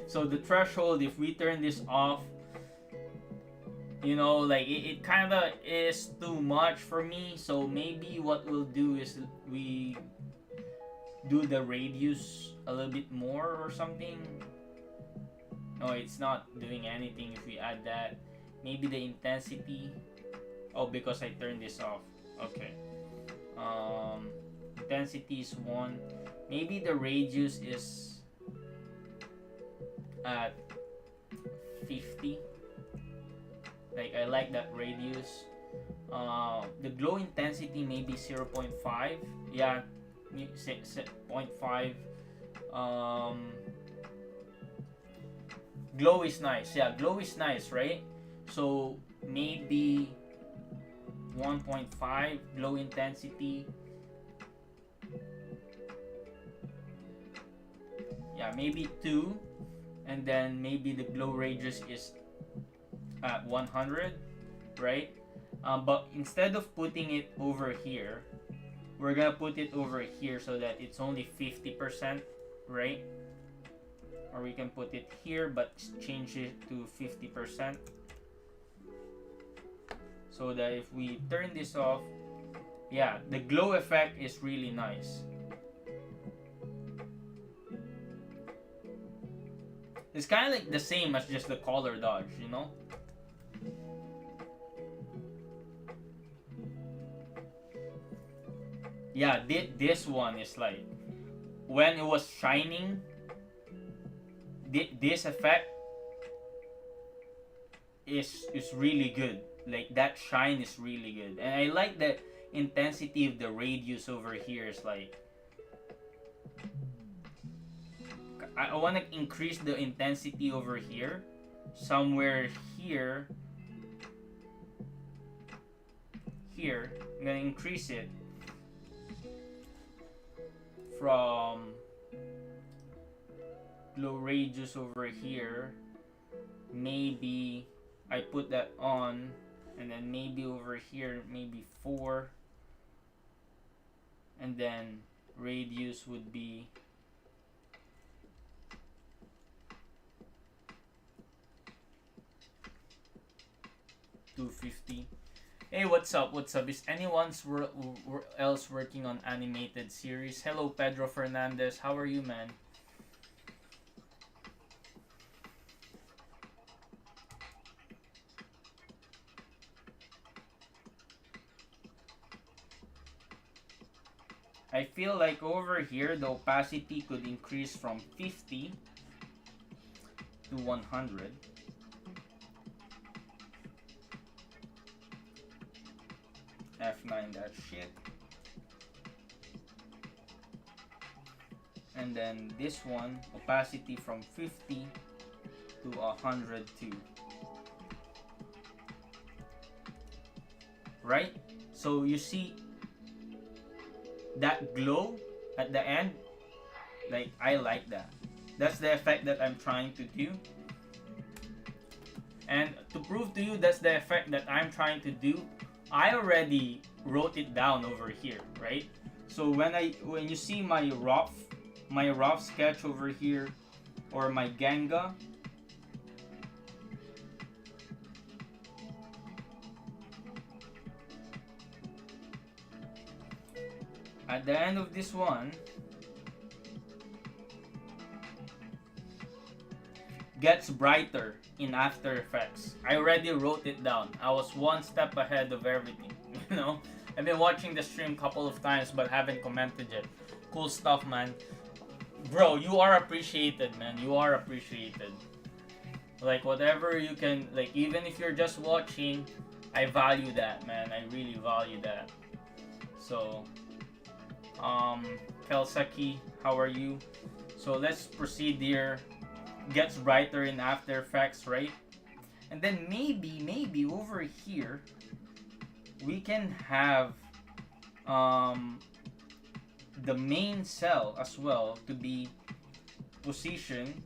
So the threshold, if we turn this off, you know, like it kind of is too much for me. So maybe what we'll do is we do the radius a little bit more or something. No, it's not doing anything if we add that. Maybe the intensity. Oh, because I turned this off. Okay. Intensity is 1. Maybe the radius is at 50. Like I like that radius. The glow intensity maybe 0.5. Yeah, 0.5. Glow is nice. Yeah, glow is nice, right? So maybe 1.5 glow intensity. Yeah, maybe 2. And then maybe the glow radius is at 100, right? But instead of putting it over here, we're gonna put it over here so that it's only 50%, right? Or we can put it here but change it to 50%, so that if we turn this off, yeah, the glow effect is really nice. It's kind of like the same as just the color dodge, you know? Yeah, this one is like, when it was shining, this effect is really good. Like that shine is really good. And I like the intensity of the radius over here. Is like, I want to increase the intensity over here, somewhere here. I'm gonna increase it from glow radius over here, maybe I put that on, and then maybe over here maybe 4, and then radius would be 250. Hey, what's up? What's up? Is anyone else working on animated series? Hello, Pedro Fernandez. How are you, man? I feel like over here the opacity could increase from 50 to 100. F9 that shit. And then this one, opacity from 50 to 102. Right? So you see that glow at the end, like I like that. That's the effect that I'm trying to do. And to prove to you that's the effect that I'm trying to do, I already wrote it down over here, right? So when you see my rough sketch over here, or my Ganga, at the end of this one, gets brighter in After Effects. I already wrote it down. I was one step ahead of everything. You know, I've been watching the stream a couple of times but haven't commented yet. Cool stuff, man. Bro, you are appreciated, man. You are appreciated. Like whatever you can, like even if you're just watching, I value that, man. I really value that. So, Kelsaki, how are you? So let's proceed here. Gets brighter in After Effects, right? And then maybe over here we can have the main cell as well to be positioned.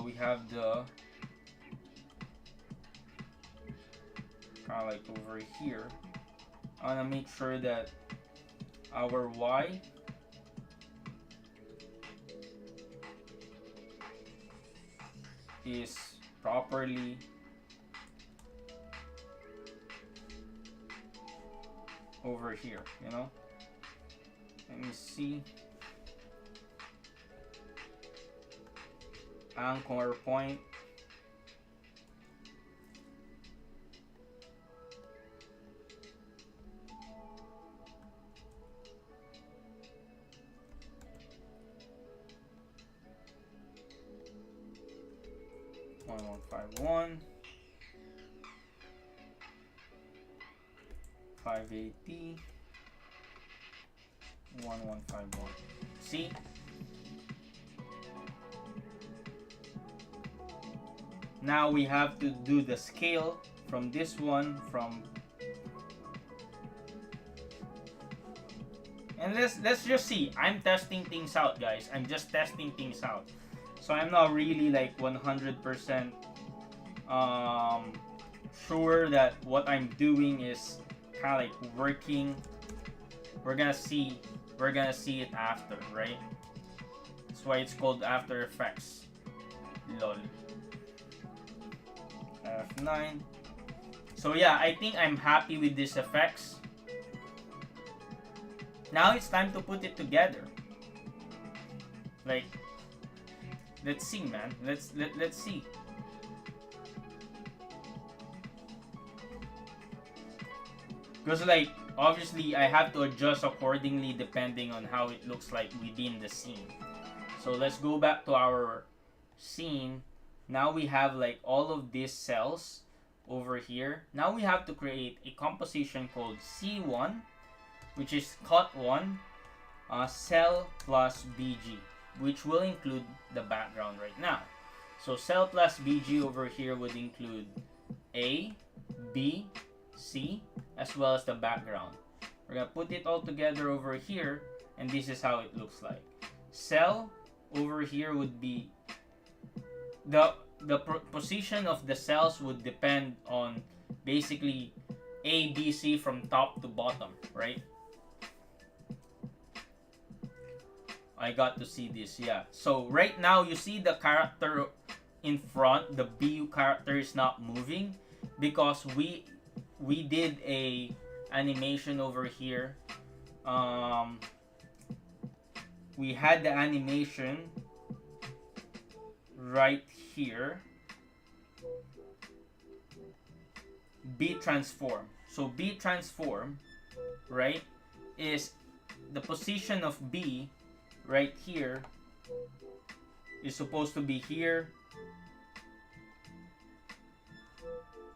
We have the kind of like over here. I want to make sure that our Y is properly over here, you know. Let me see. Anchor point. One 580 1151. See? Now we have to do the scale from this one and let's just see. I'm testing things out, guys. I'm just testing things out. So I'm not really like 100% sure that what I'm doing is kind of like working. We're gonna see it after, right? That's why it's called After Effects. Lol. F9. So yeah, I think I'm happy with these effects. Now it's time to put it together. Like, let's see, man. Let's see. Because like obviously I have to adjust accordingly depending on how it looks like within the scene. So let's go back to our scene. Now we have like all of these cells over here. Now we have to create a composition called C1, which is cut 1, cell plus BG, which will include the background right now. So cell plus BG over here would include A, B, C, as well as the background. We're gonna put it all together over here, and this is how it looks like. Cell over here would be the position of the cells would depend on basically A, B, C from top to bottom, right? I got to see this, yeah. So right now you see the character in front, the BU character is not moving because we did a animation over here. We had the animation right here, B transform. So B transform, right, is the position of B right here is supposed to be here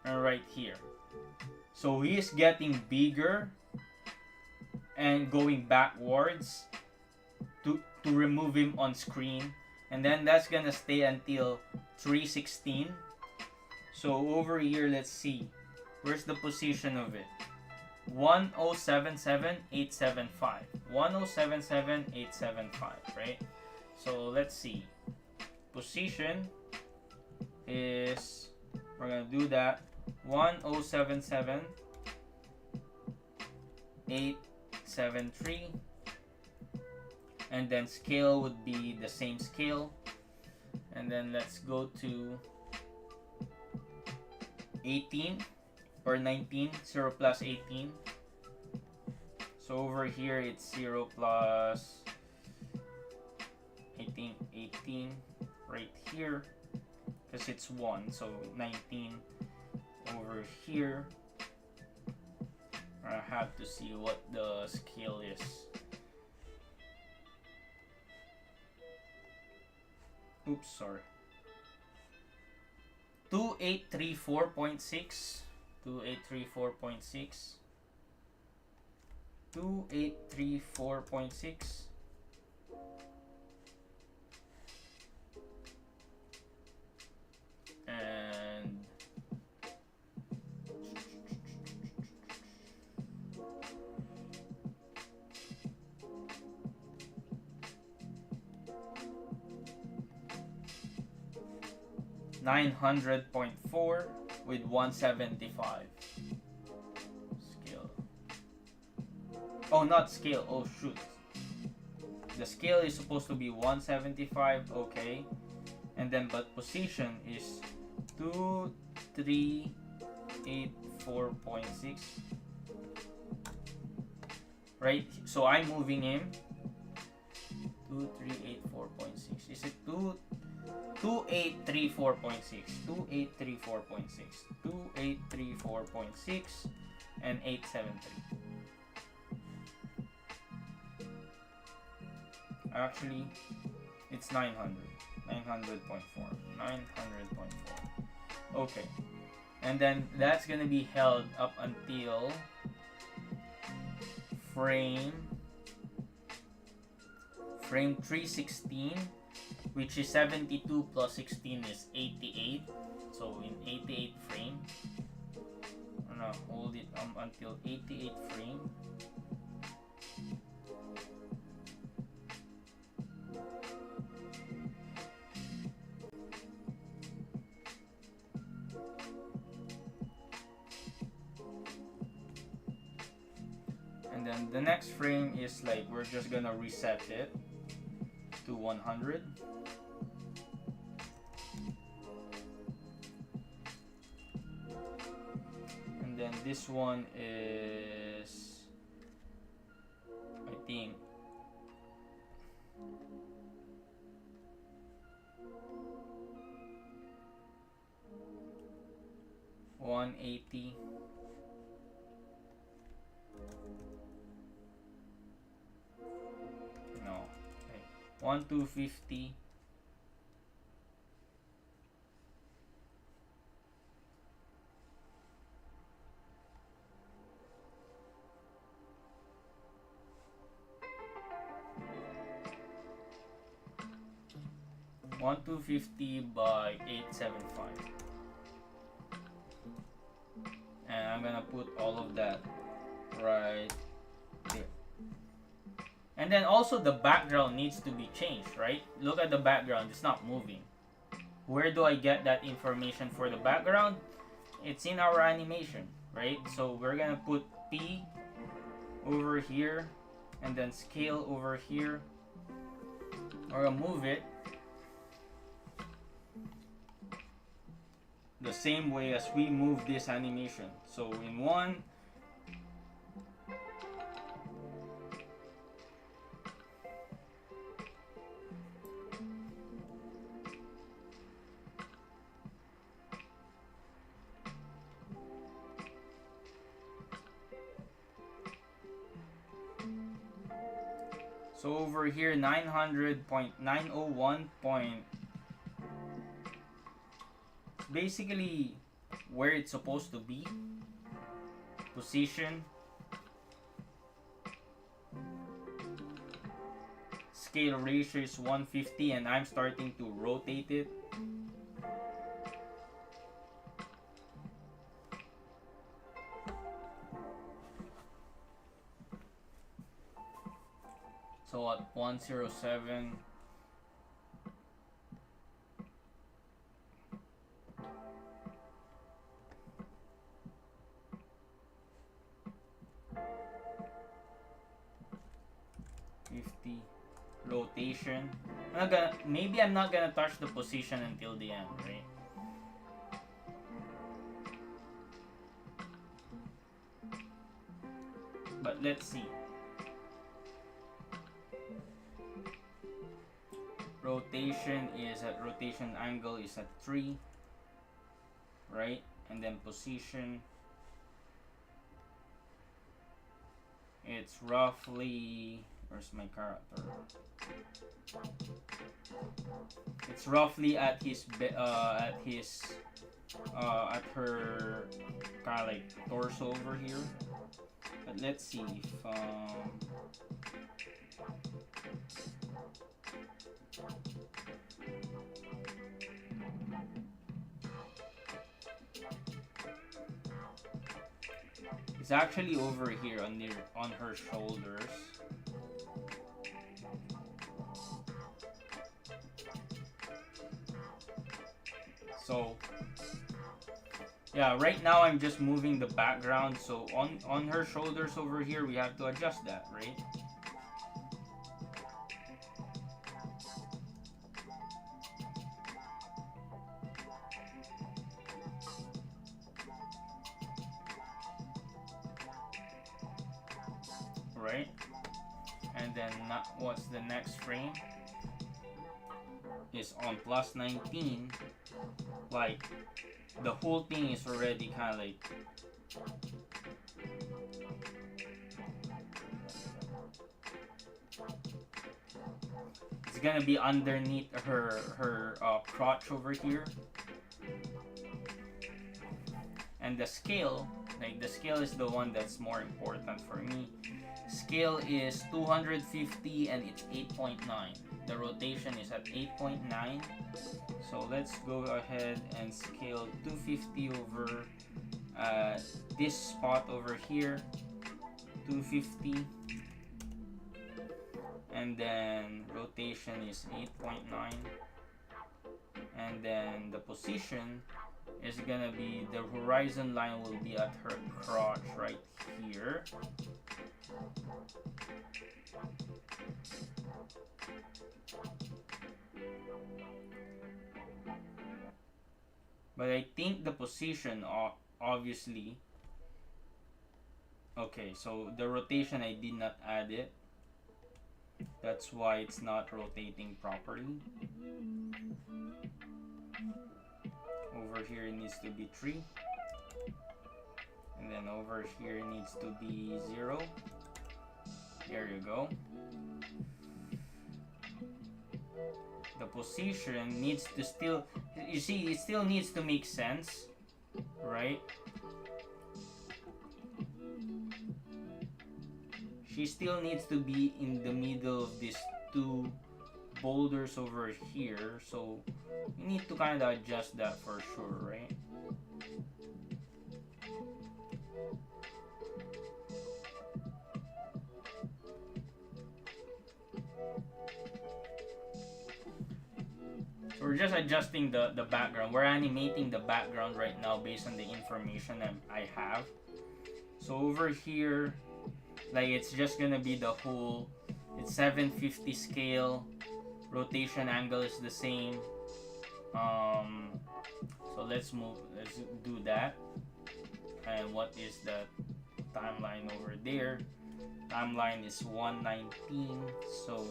and right here. So he is getting bigger and going backwards to remove him on screen, and then that's gonna stay until 316. So over here, let's see, where's the position of it? 1077875. 1077875, right? So let's see. Position is, we're gonna do that, 1077873, and then scale would be the same scale, and then let's go to 18 or 19, 0 plus 18. So over here it's 0 plus 18 right here because it's 1, so 19 over here. I have to see what the scale is. Oops, sorry. 2834.6. 2834.6. 2834.6. And 900.4 with 175 scale. Oh, not scale. Oh shoot. The scale is supposed to be 175. Okay. And then but position is 2384.6. Right? So I'm moving him. 2384.6. Is it 2834.6, 2834.6, 2834.6, and 873. Actually, it's 900, 900.4, 900.4. Okay, and then that's gonna be held up until frame 316, which is 72 plus 16 is 88. So in 88 frame, I'm gonna hold it until 88 frame. And then the next frame is like, we're just gonna reset it to 100. And then this one is, I think, $180. No, okay. 1250. $1250 by 875, and I'm gonna put all of that right there. And then also the background needs to be changed, right? Look at the background, it's not moving. Where do I get that information for the background? It's in our animation, right? So we're gonna put P over here and then scale over here. We're gonna move it the same way as we move this animation. So in one, so over here 900.901 point, basically where it's supposed to be. Position, scale ratio is 150 and I'm starting to rotate it. So at 107, rotation. Maybe I'm not gonna touch the position until the end, right? But let's see. Rotation angle is at 3, right? And then position, it's roughly, where's my character? It's roughly at her kind of like torso over here. But let's see if it's actually over here on her shoulders. So yeah, right now I'm just moving the background, so on her shoulders over here we have to adjust that, right? Right? And then what's the next frame? Is on plus 19, like the whole thing is already kind of like it's gonna be underneath her crotch over here. And the scale, like the scale is the one that's more important for me. Scale is 250 and it's 8.9. The rotation is at 8.9. So let's go ahead and scale 250 over this spot over here, 250, and then rotation is 8.9, and then the position is gonna be, the horizon line will be at her crotch right here. But I think the position, obviously, okay, so the rotation I did not add it, that's why it's not rotating properly. Over here it needs to be 3, and then over here it needs to be 0. There you go. The position needs to still, you see, it still needs to make sense, right? She still needs to be in the middle of these two boulders over here, so you need to kind of adjust that for sure, right? we're just adjusting the background. We're animating the background right now based on the information that I have. So over here, like it's just gonna be the whole, it's 750 scale, rotation angle is the same. So let's do that. And what is the timeline over there? Timeline is 119, so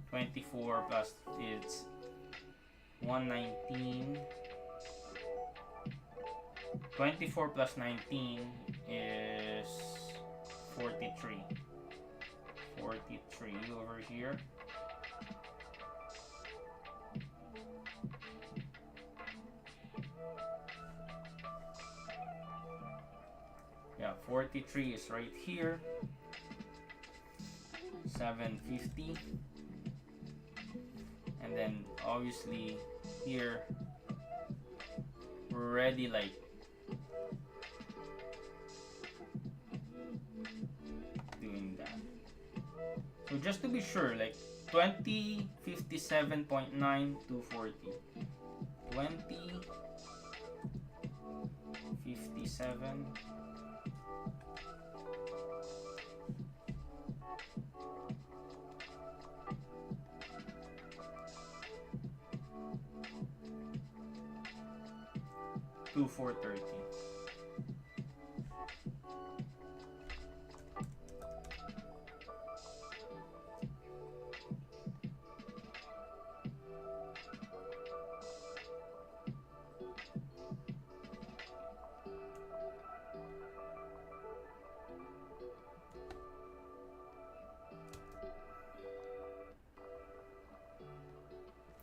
24 plus it's 119. 24 plus 19 is 43. 43 over here. Yeah, 43 is right here. 750. And then obviously here we're already like doing that. So just to be sure, like 20, 57.9 to 40. 20, 57. To 430.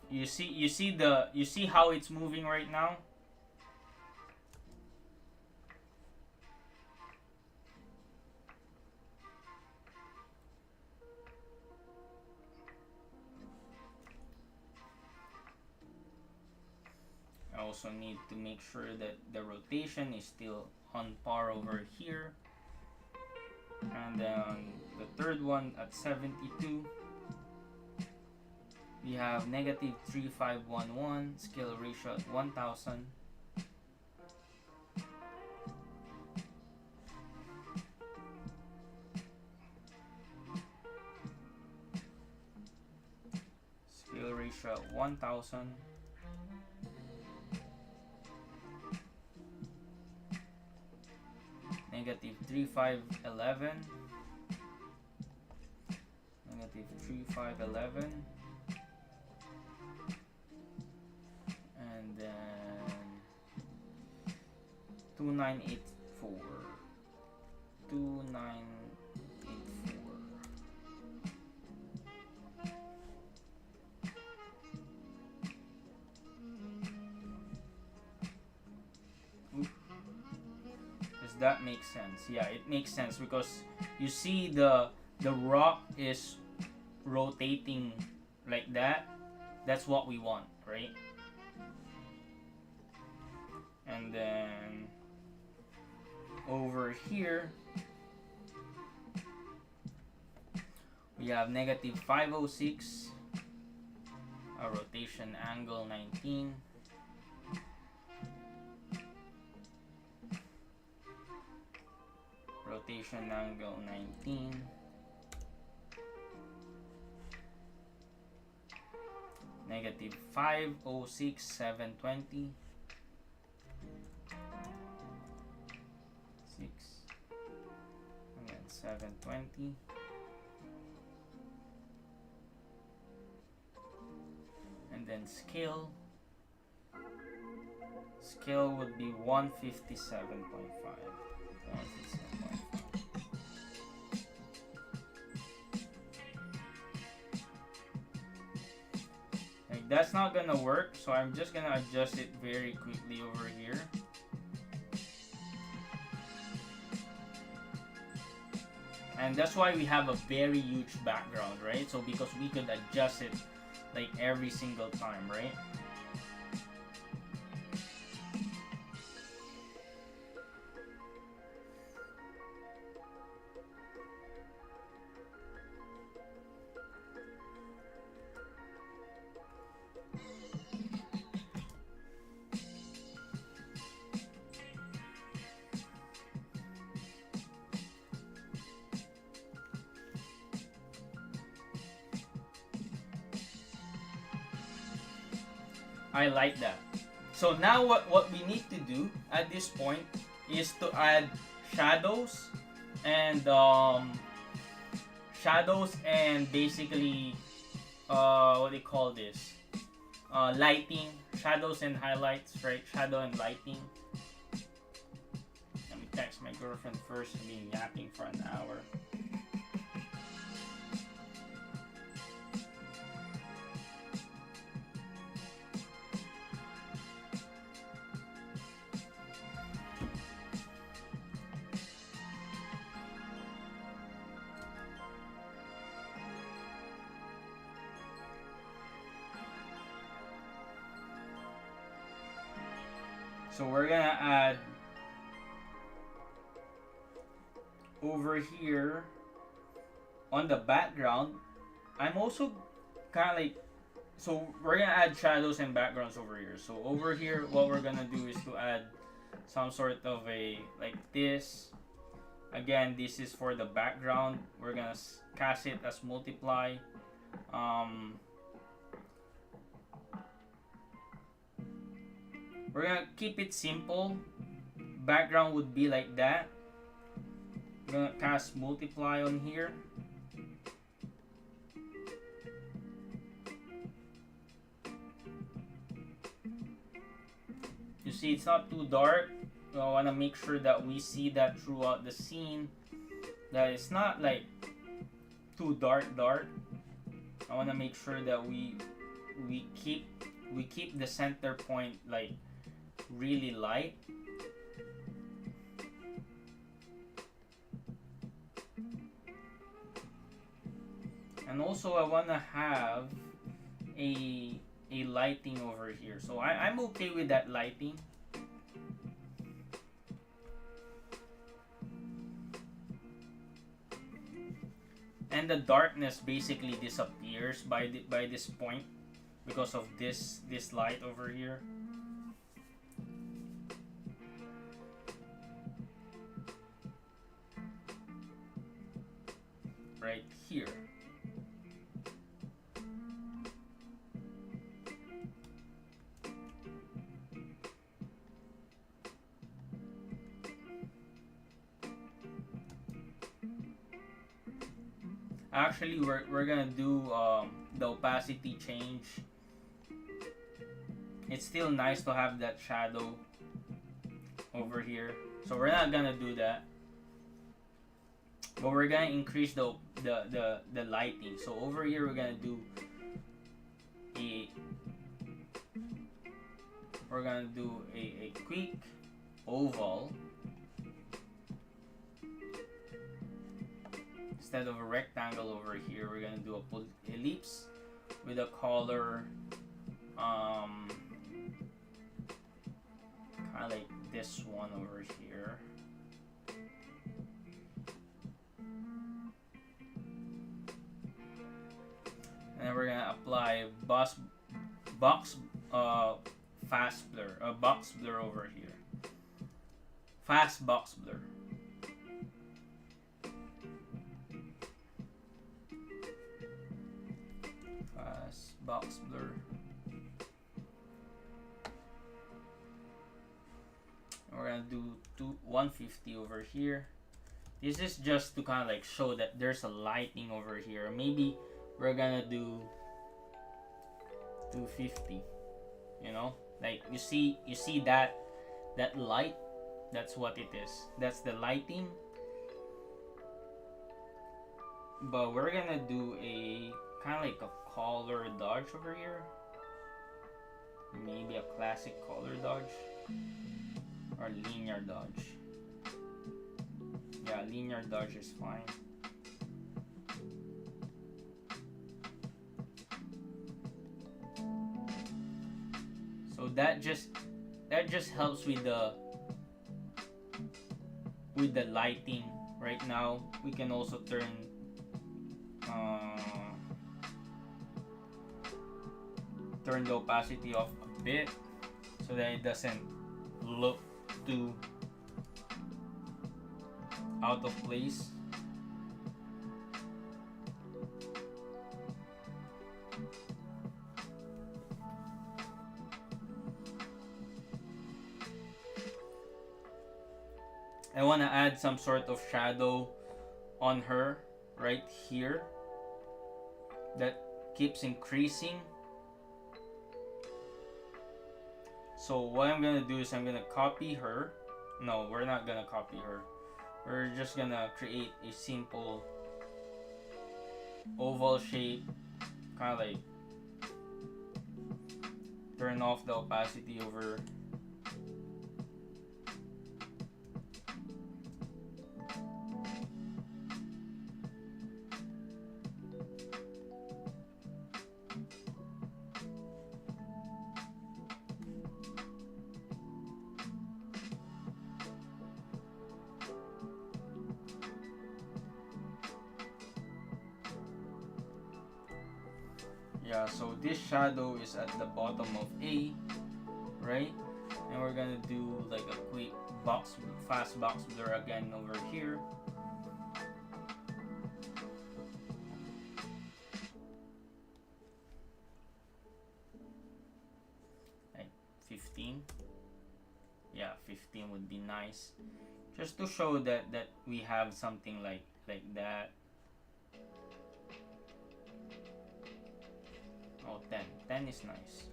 You see how it's moving right now? I also need to make sure that the rotation is still on par over here. And then the third one at 72. We have negative 3511, scale ratio at 1000. Scale ratio at 1000. Negative 3511. Negative 3511. And then 2984. 2984. Does that make sense? Yeah, it makes sense because you see the rock is rotating like that. That's what we want, right? And then over here we have negative 506, a rotation angle 19. Rotation angle 19. Negative 506, 720. 6. And then 720. And then scale. Scale would be 157.5. 157.5. Like that's not gonna work, so I'm just gonna adjust it very quickly over here. And that's why we have a very huge background, right? So because we could adjust it like every single time, right? I like that. So now what we need to do at this point is to add shadows and basically what do you call this? Lighting, shadows and highlights, right? Shadow and lighting. Let me text my girlfriend first. I've been yapping for an hour. So we're gonna add over here on the background. I'm also kind of like, so we're gonna add shadows and backgrounds over here. So over here, what we're gonna do is to add some sort of a like this. Again, this is for the background. We're gonna cast it as multiply. We're gonna keep it simple. Background would be like that. We're gonna cast multiply on here. You see, it's not too dark. I want to make sure that we see that throughout the scene, that it's not like too dark. I want to make sure that we keep the center point like really light. And also I want to have a lighting over here. So I'm okay with that lighting. And the darkness basically disappears by this point because of this light over here. Right here. Actually, we're gonna do the opacity change. It's still nice to have that shadow over here, so we're not gonna do that. But we're gonna increase the lighting. So over here we're gonna do a quick oval. Instead of a rectangle over here, we're gonna do a ellipse with a color kind of like this one over here. And then we're gonna apply box fast blur, box blur over here. Fast box blur. Box blur. We're gonna do 150 over here. This is just to kind of like show that there's a lighting over here. Maybe we're gonna do 250. You know, like you see that light. That's what it is. That's the lighting. But we're gonna do a kind of like a color dodge over here. Maybe a classic color dodge or linear dodge. Yeah, linear dodge is fine. So that just helps with the lighting. Right now we can also turn the opacity off a bit so that it doesn't look too out of place. I want to add some sort of shadow on her right here that keeps increasing. So what I'm gonna do is I'm gonna copy her. No, we're not gonna copy her. We're just gonna create a simple oval shape, kind of like turn off the opacity over. Yeah, so this shadow is at the bottom of A, right? And we're gonna do like a quick fast box blur again over here. Like 15. Yeah, 15 would be nice. Just to show that we have something like that. Oh, 10. 10 is nice.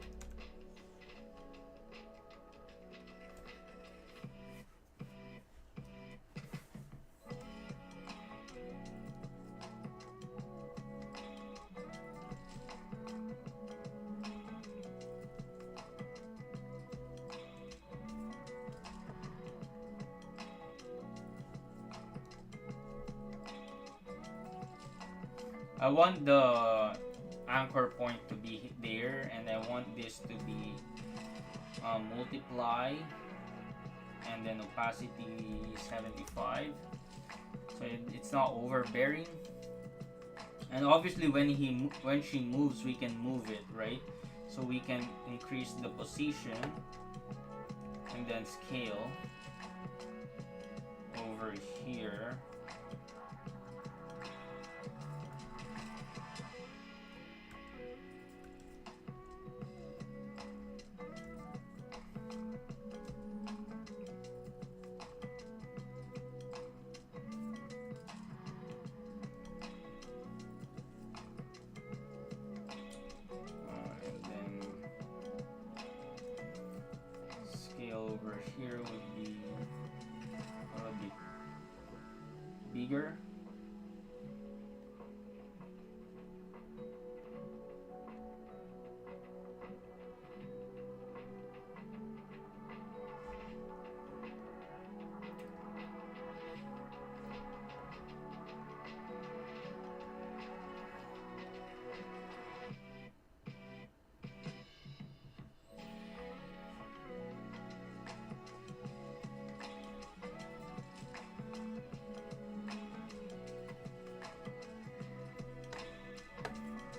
I want the anchor point to be there, and I want this to be multiply, and then opacity 75, so it's not overbearing. And obviously when she moves, we can move it, right? So we can increase the position and then scale over here. Over here would be a little bit bigger.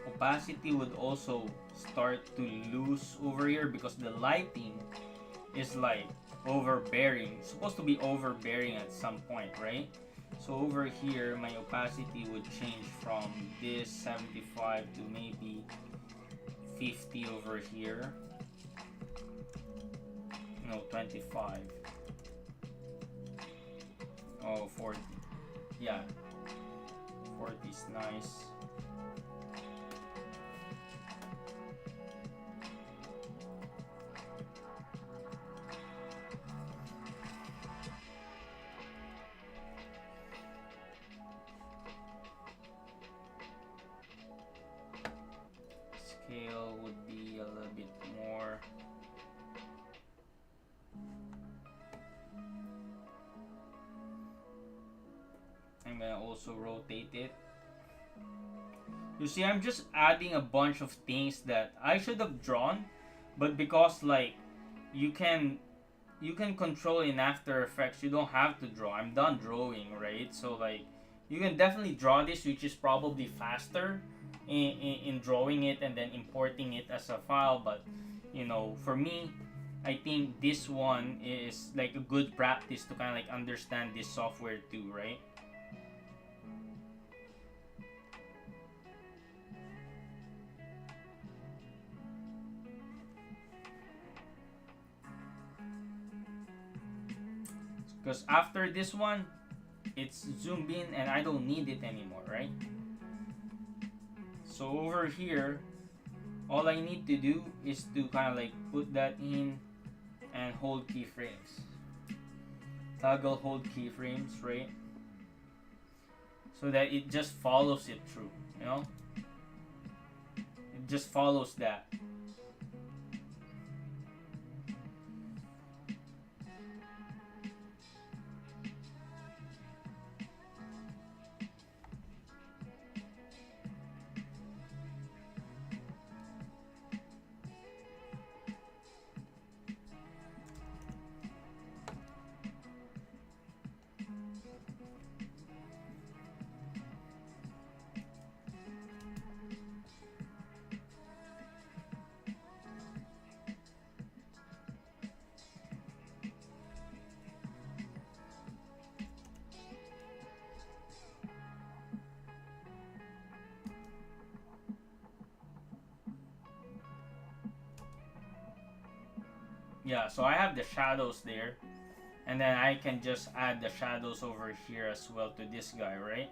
Opacity would also start to lose over here because the lighting is like overbearing. It's supposed to be overbearing at some point, right? So over here, my opacity would change from this 75 to maybe 50 over here. No, 25. Oh, 40. Yeah, 40 is nice. Scale would be a little bit more. I'm gonna also rotate it. You see, I'm just adding a bunch of things that I should have drawn, but because like you can control in After Effects, you don't have to draw. I'm done drawing, right? So like you can definitely draw this, which is probably faster in drawing it and then importing it as a file. But you know, for me, I think this one is like a good practice to kind of like understand this software too, right? because after this one it's zoomed in and I don't need it anymore, right? So over here, all I need to do is to kind of like put that in and hold keyframes. Toggle hold keyframes, right? So that it just follows it through, you know? It just follows that. Yeah, so I have the shadows there, and then I can just add the shadows over here as well to this guy, right?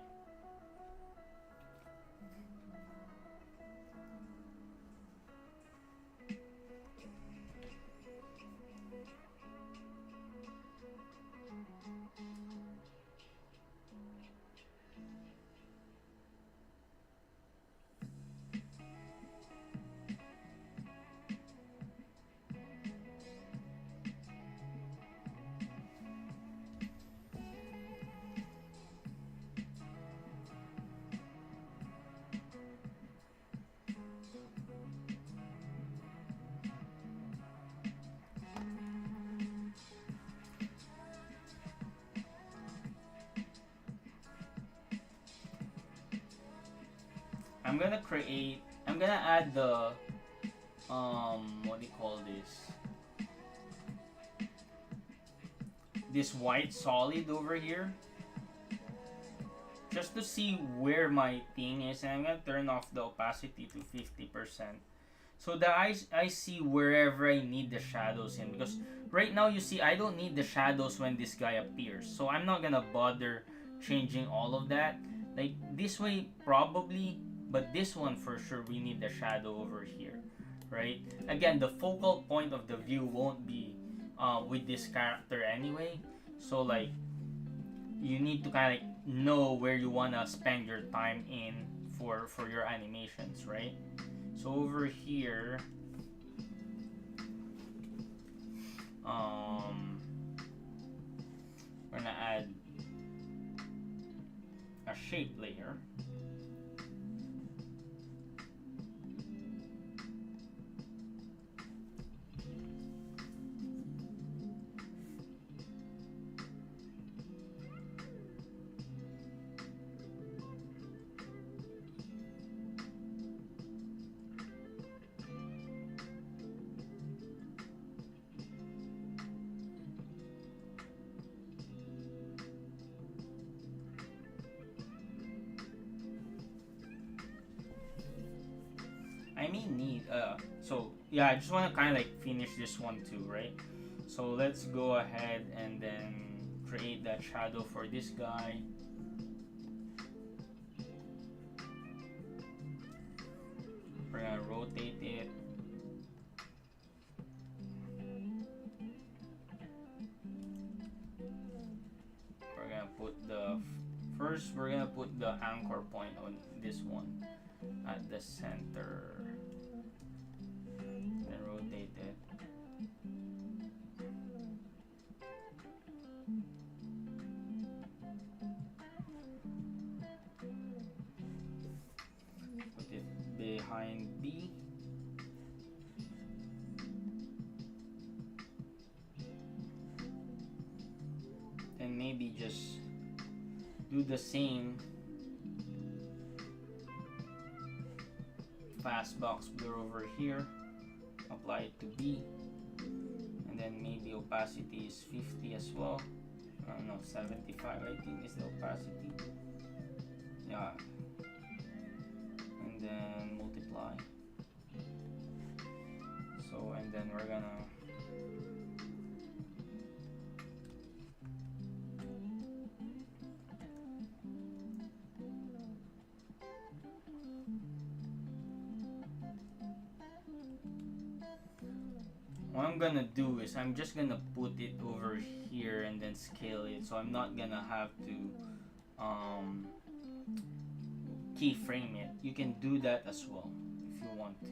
I'm gonna add the what do you call this white solid over here, just to see where my thing is, and I'm gonna turn off the opacity to 50% so that I see wherever I need the shadows in, because right now you see I don't need the shadows when this guy appears, so I'm not gonna bother changing all of that. Like this way probably, but this one for sure we need the shadow over here, right? Again, the focal point of the view won't be with this character anyway, so like you need to kind of like know where you want to spend your time in for your animations, right? So over here, we're gonna add a shape layer. I may need so yeah, I just want to kind of like finish this one too, right? So let's go ahead and then create that shadow for this guy. We're gonna rotate it. We're gonna put the first we're gonna put the anchor point on this one at the center, then rotate it. Put it behind B. And maybe just do the same fast box blur over here, apply it to B, and then maybe opacity is 50 as well. I don't know, 75 I think is the opacity. Yeah, and then multiply. So and then we're gonna what I'm gonna do is I'm just gonna put it over here and then scale it, so I'm not gonna have to keyframe it. You can do that as well if you want to.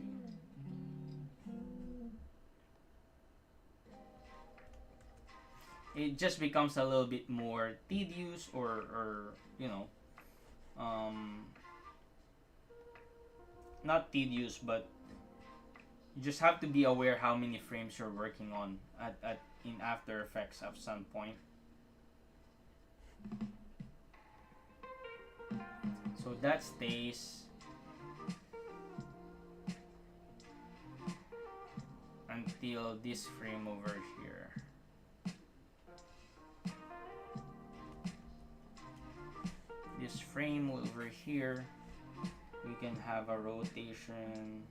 It just becomes a little bit more tedious, or you know, um, not tedious, but you just have to be aware how many frames you're working on at in After Effects at some point. So that stays until this frame over here. This frame over here, we can have a rotation.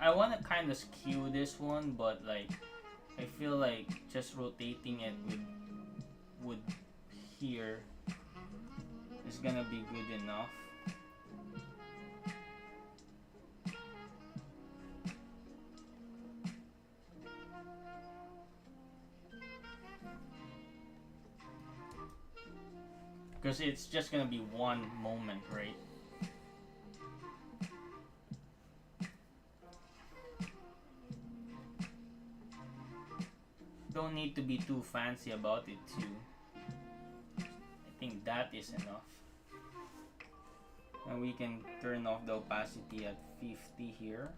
I want to kind of skew this one, but like I feel like just rotating it with here is gonna be good enough. Because it's just gonna be one moment, right? Don't need to be too fancy about it too. I think that is enough. And we can turn off the opacity at 50 here.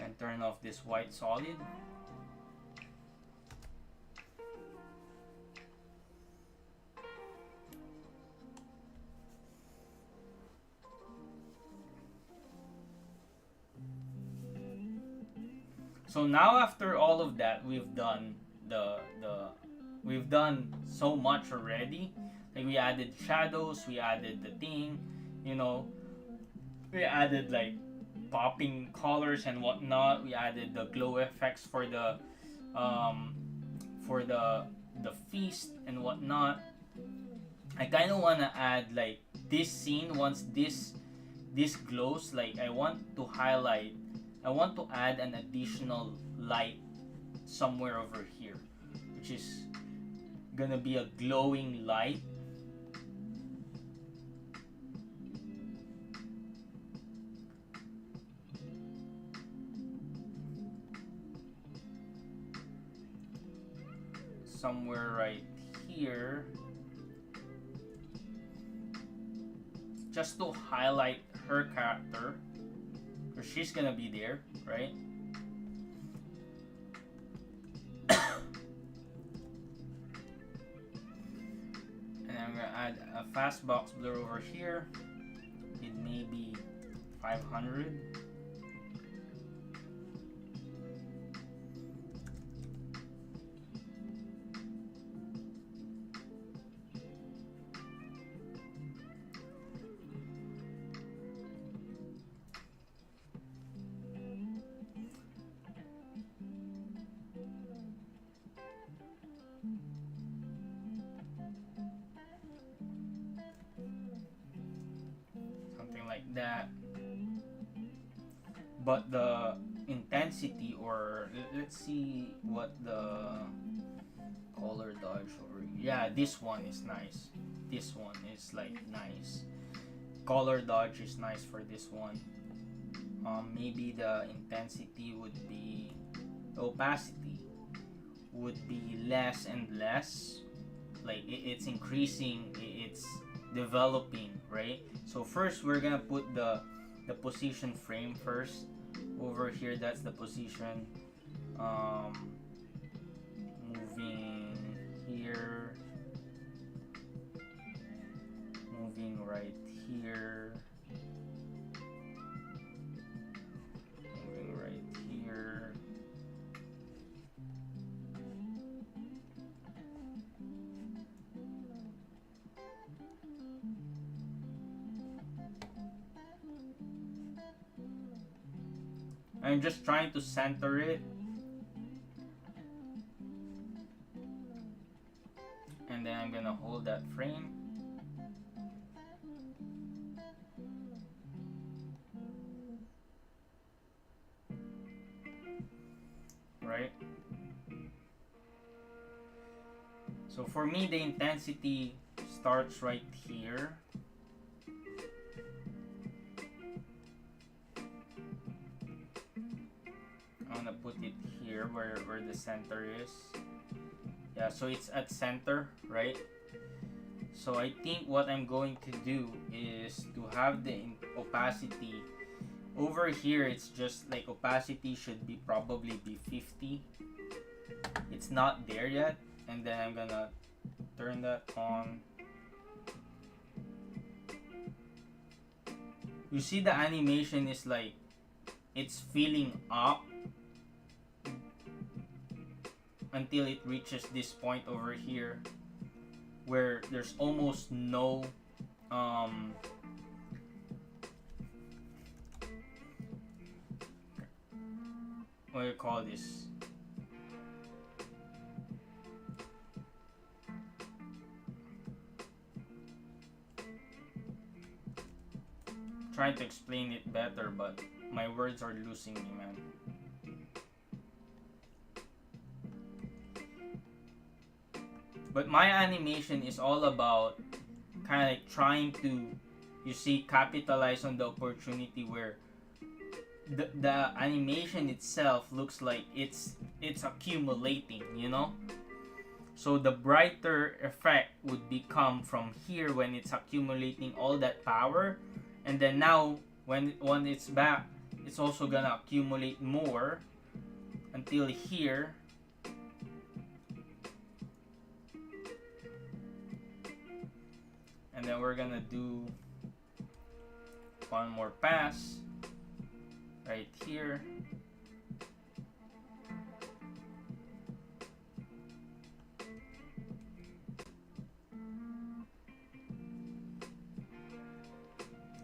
And turn off this white solid. So now after all of that, we've done we've done so much already. Like we added shadows, we added the thing, you know, we added like popping colors and whatnot. We added the glow effects for the um, the feast and whatnot. I kind of wanna add like this scene once this glows. Like I want to highlight. I want to add an additional light somewhere over here, which is gonna be a glowing light. Somewhere right here, just to highlight her character, because she's gonna be there, right? And I'm gonna add a fast box blur over here. It may be 500. Like that, but the intensity, or let's see what the color dodge over here. Yeah, this one is nice. This one is like nice. Color dodge is nice for this one. Maybe the intensity would be, the opacity would be less and less. Like it's increasing, it's developing, right? So first we're gonna put the position frame first over here. That's the position. Moving here, moving right here, I'm just trying to center it. And then I'm gonna hold that frame. Right? So for me, the intensity starts right here. I'm gonna put it here where the center is. Yeah, so it's at center, right? So I think what I'm going to do is to have the opacity over here. It's just like opacity should be probably be 50. It's not there yet, and then I'm gonna turn that on. You see the animation is like it's filling up until it reaches this point over here where there's almost no what do you call this? Trying to explain it better, but my words are losing me, man. But my animation is all about kind of like trying to, you see, capitalize on the opportunity where the animation itself looks like it's accumulating, you know? So the brighter effect would become from here when it's accumulating all that power, and then now when it's back, it's also gonna accumulate more until here. And then we're gonna do one more pass right here.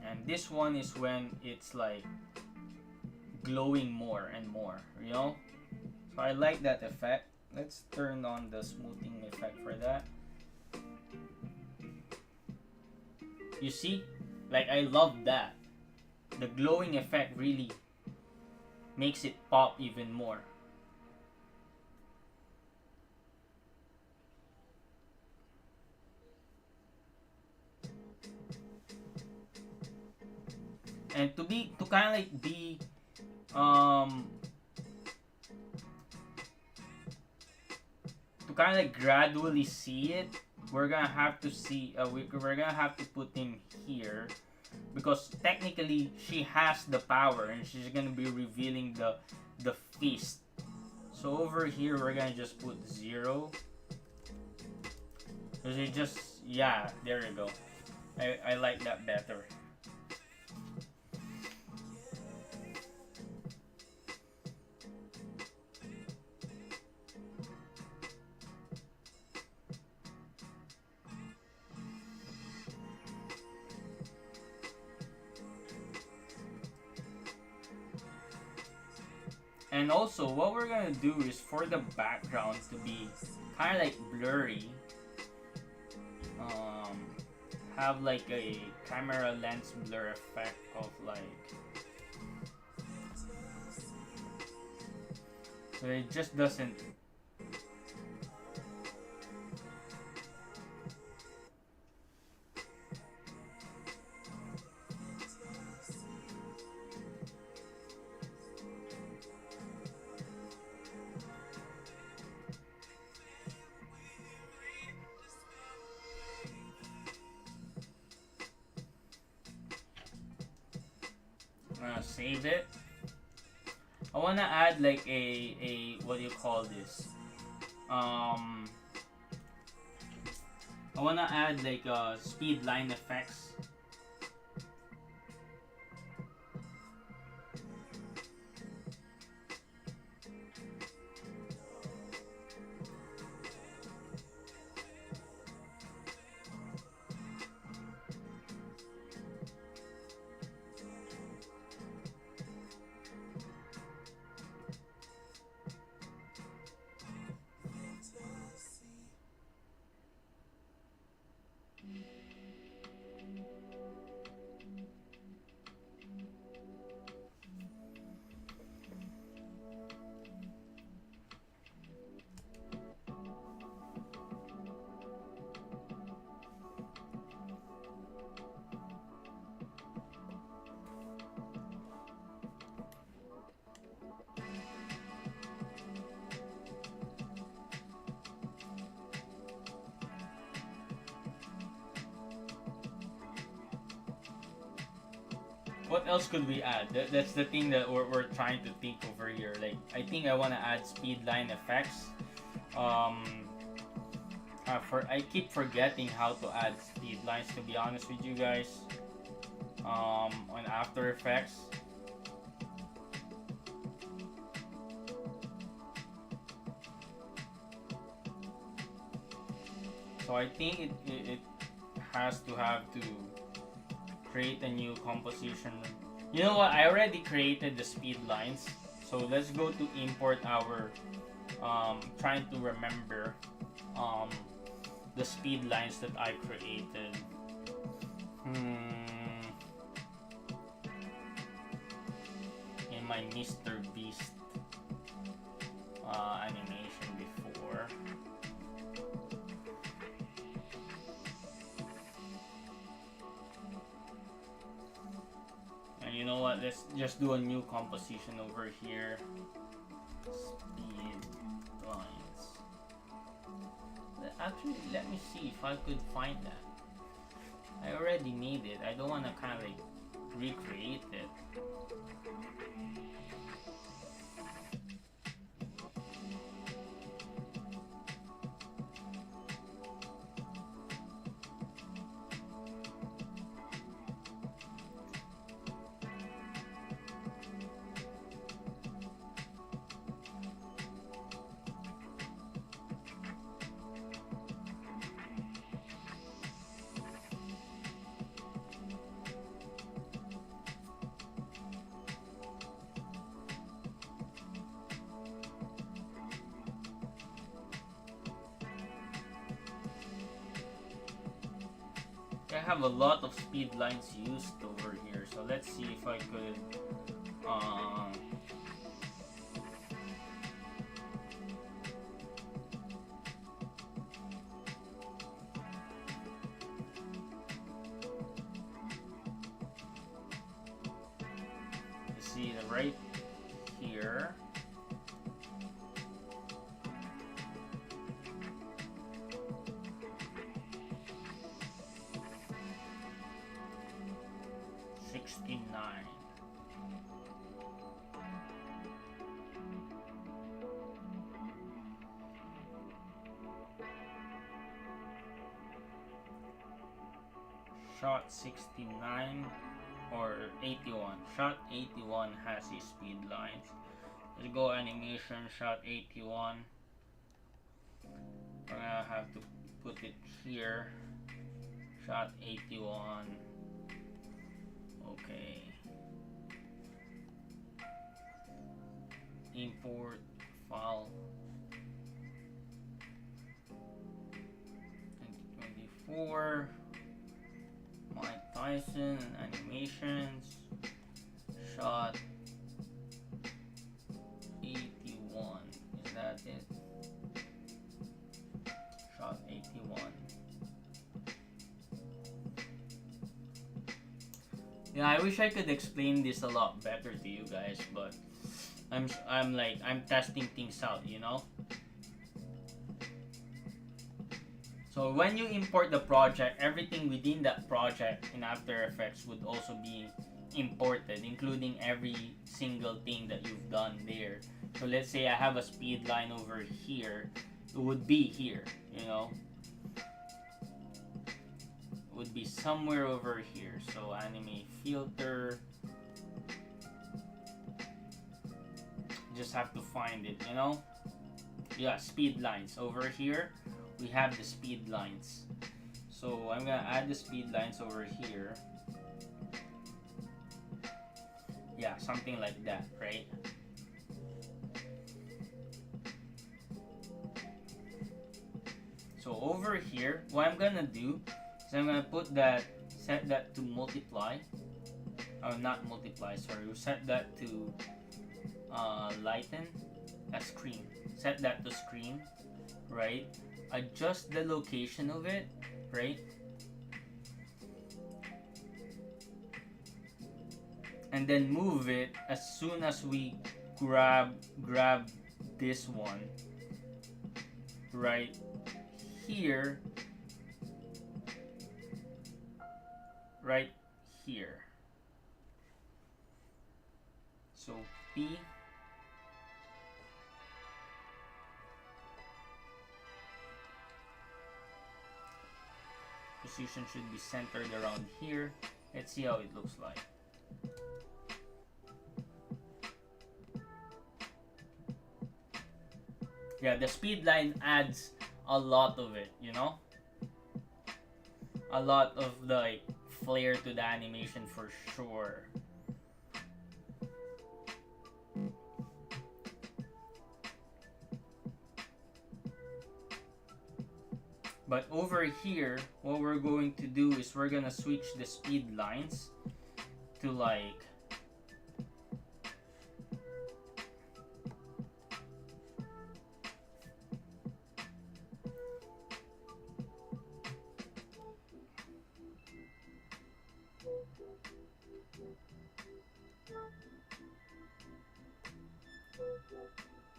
And this one is when it's like glowing more and more, you know? So I like that effect. Let's turn on the smoothing effect for that. You see? Like, I love that. The glowing effect really makes it pop even more. And to kind of like be to kind of like gradually see it, we're gonna have to see we're gonna have to put him here, because technically she has the power and she's gonna be revealing the fist. So over here we're gonna just put 0, because it just, yeah, there you go. I like that better. And also, what we're gonna do is for the background to be kind of like blurry, have like a camera lens blur effect of like, so it just doesn't. Save it. I wanna add like a what do you call this? I wanna add like speed line effects. what else could we add? That's the thing that we're trying to think over here. Like, I think I want to add speed line effects. Um, I keep forgetting how to add speed lines, to be honest with you guys. On After Effects. So I think it has to have to create a new composition. You know what? I already created the speed lines. So let's go to import our trying to remember um, the speed lines that I created. In my Mr. Beast animation before. And you know what? Let's just do a new composition over here. Speed lines. Actually, let me see if I could find that. I already made it. I don't want to kind of like recreate it. I have a lot of speed lines used over here, so let's see if I could see the right here. Shot 69 or 81. Shot 81 has his speed lines. Let's go animation shot 81. We're gonna have to put it here. Shot 81. Okay. Import file 2024. Mike Tyson animations. Shot 81. Is that it? Shot 81. Yeah, I wish I could explain this a lot better to you guys, but I'm testing things out, you know? So when you import the project, everything within that project in After Effects would also be imported, including every single thing that you've done there. So let's say I have a speed line over here, it would be here, you know? It would be somewhere over here. So animate filter. Just have to find it, you know? Yeah, speed lines over here. We have the speed lines. So I'm gonna add the speed lines over here. Yeah, something like that, right? So over here, what I'm gonna do is I'm gonna put that, set that to multiply. Oh, not multiply, sorry. We'll set that to lighten a screen. Set that to screen, right? Adjust the location of it, right? And then move it as soon as we grab this one right here, right here. So P, position should be centered around here. Let's see how it looks like. Yeah, the speed line adds a lot of it, you know? A lot of the like, flair to the animation for sure. But over here, what we're going to do is we're gonna switch the speed lines to like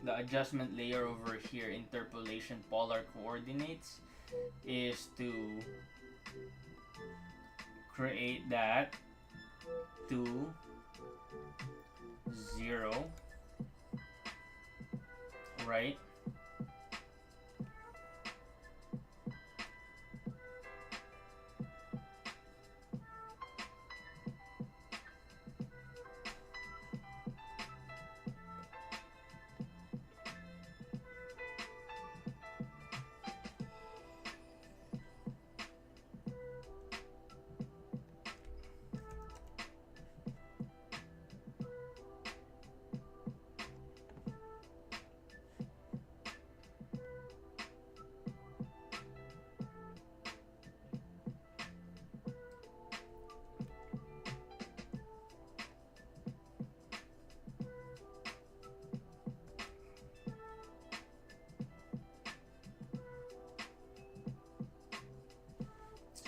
the adjustment layer over here, interpolation polar coordinates, is to create that to 0, right?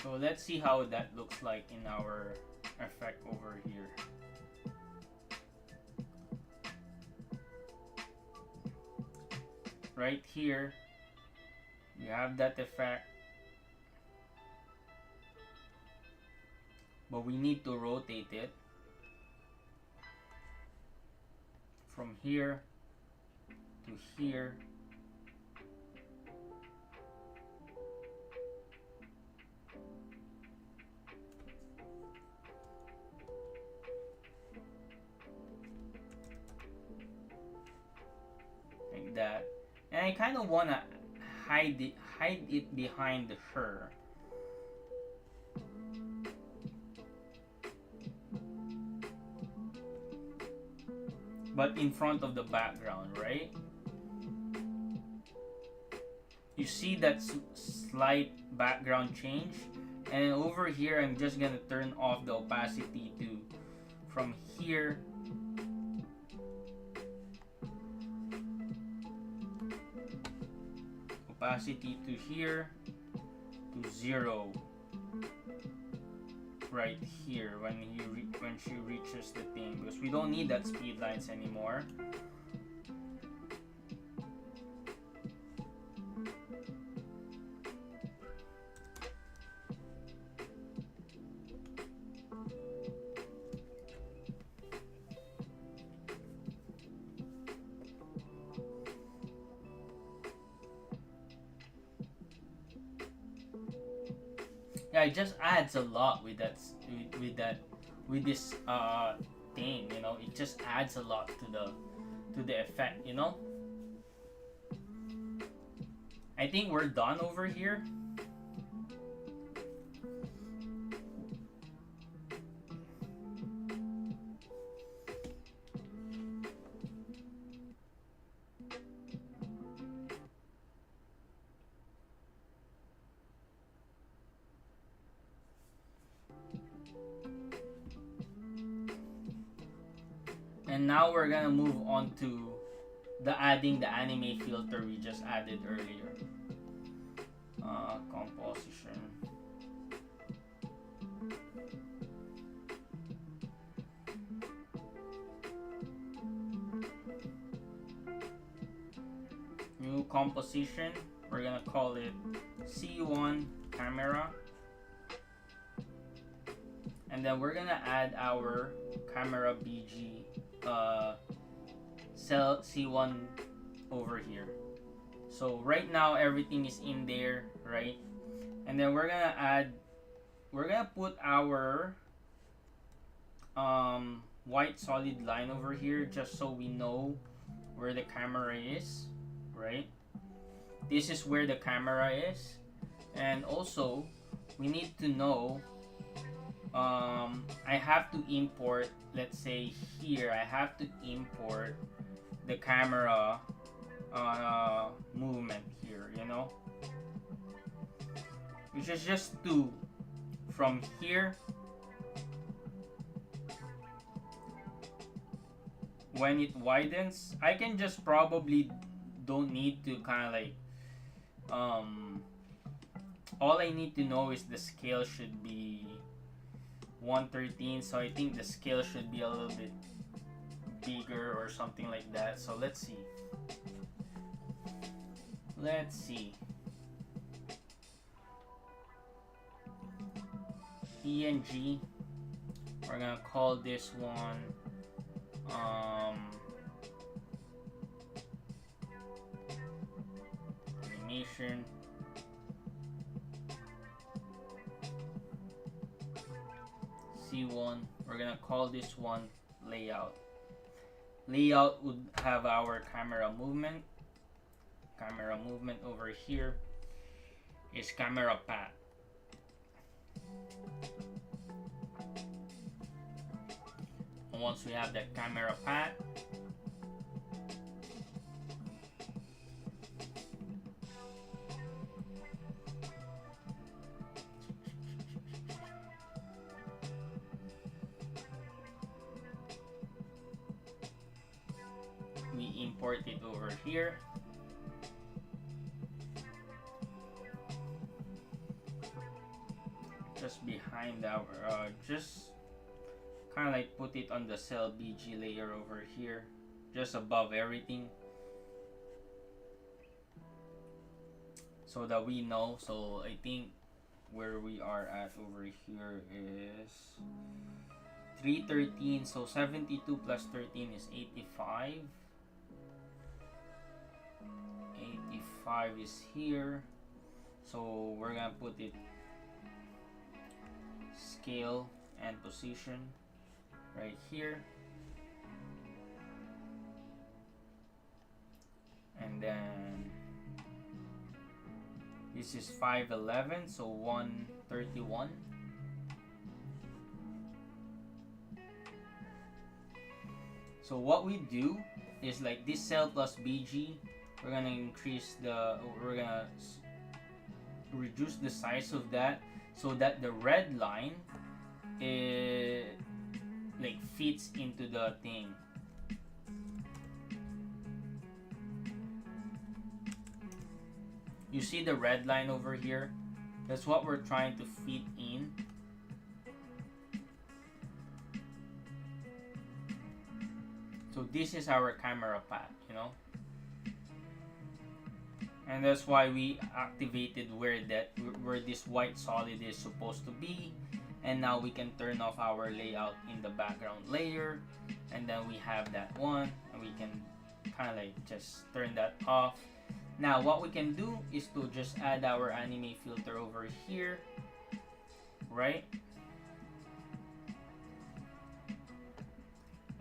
So let's see how that looks like in our effect over here. Right here, we have that effect, but we need to rotate it from here to here. Like that. And I kind of want to hide it behind her. But in front of the background, right? You see that slight background change? And over here, I'm just gonna turn off the opacity to from here opacity to here to 0 right here when she reaches the thing, because we don't need that speed lines anymore. Yeah, it just adds a lot with that with this thing, you know. It just adds a lot to the effect, you know. I think we're done over here. And now we're gonna move on to adding the anime filter we just added earlier. Composition. New composition. We're gonna call it C1 camera. And then we're gonna add our camera BG cell C1 over here. So right now everything is in there, right? And then we're gonna put our white solid line over here just so we know where the camera is, right? This is where the camera is. And also we need to know, I have to import, let's say here I have to import the camera movement here, you know, which is just to from here when it widens. I can just probably don't need to kind of like all I need to know is the scale should be 113, so I think the scale should be a little bit bigger or something like that. So let's see. PNG, we're gonna call this one animation. C1, we're gonna call this one layout. Layout would have our camera movement. Camera movement over here is camera path. And once we have that camera path, we import it over here. Just behind our, just kind of like put it on the cell BG layer over here, just above everything, so that we know. So I think where we are at over here is 313, so 72 plus 13 is 85. 85 is here, so we're gonna put it scale and position right here, and then this is 511, so 131. So what we do is like this cell plus BG, we're gonna reduce the size of that so that the red line like fits into the thing. You see the red line over here? That's what we're trying to fit in. So this is our camera path, you know? And that's why we activated where this white solid is supposed to be. And now we can turn off our layout in the background layer, and then we have that one, and we can kind of like just turn that off. Now what we can do is to just add our anime filter over here, right?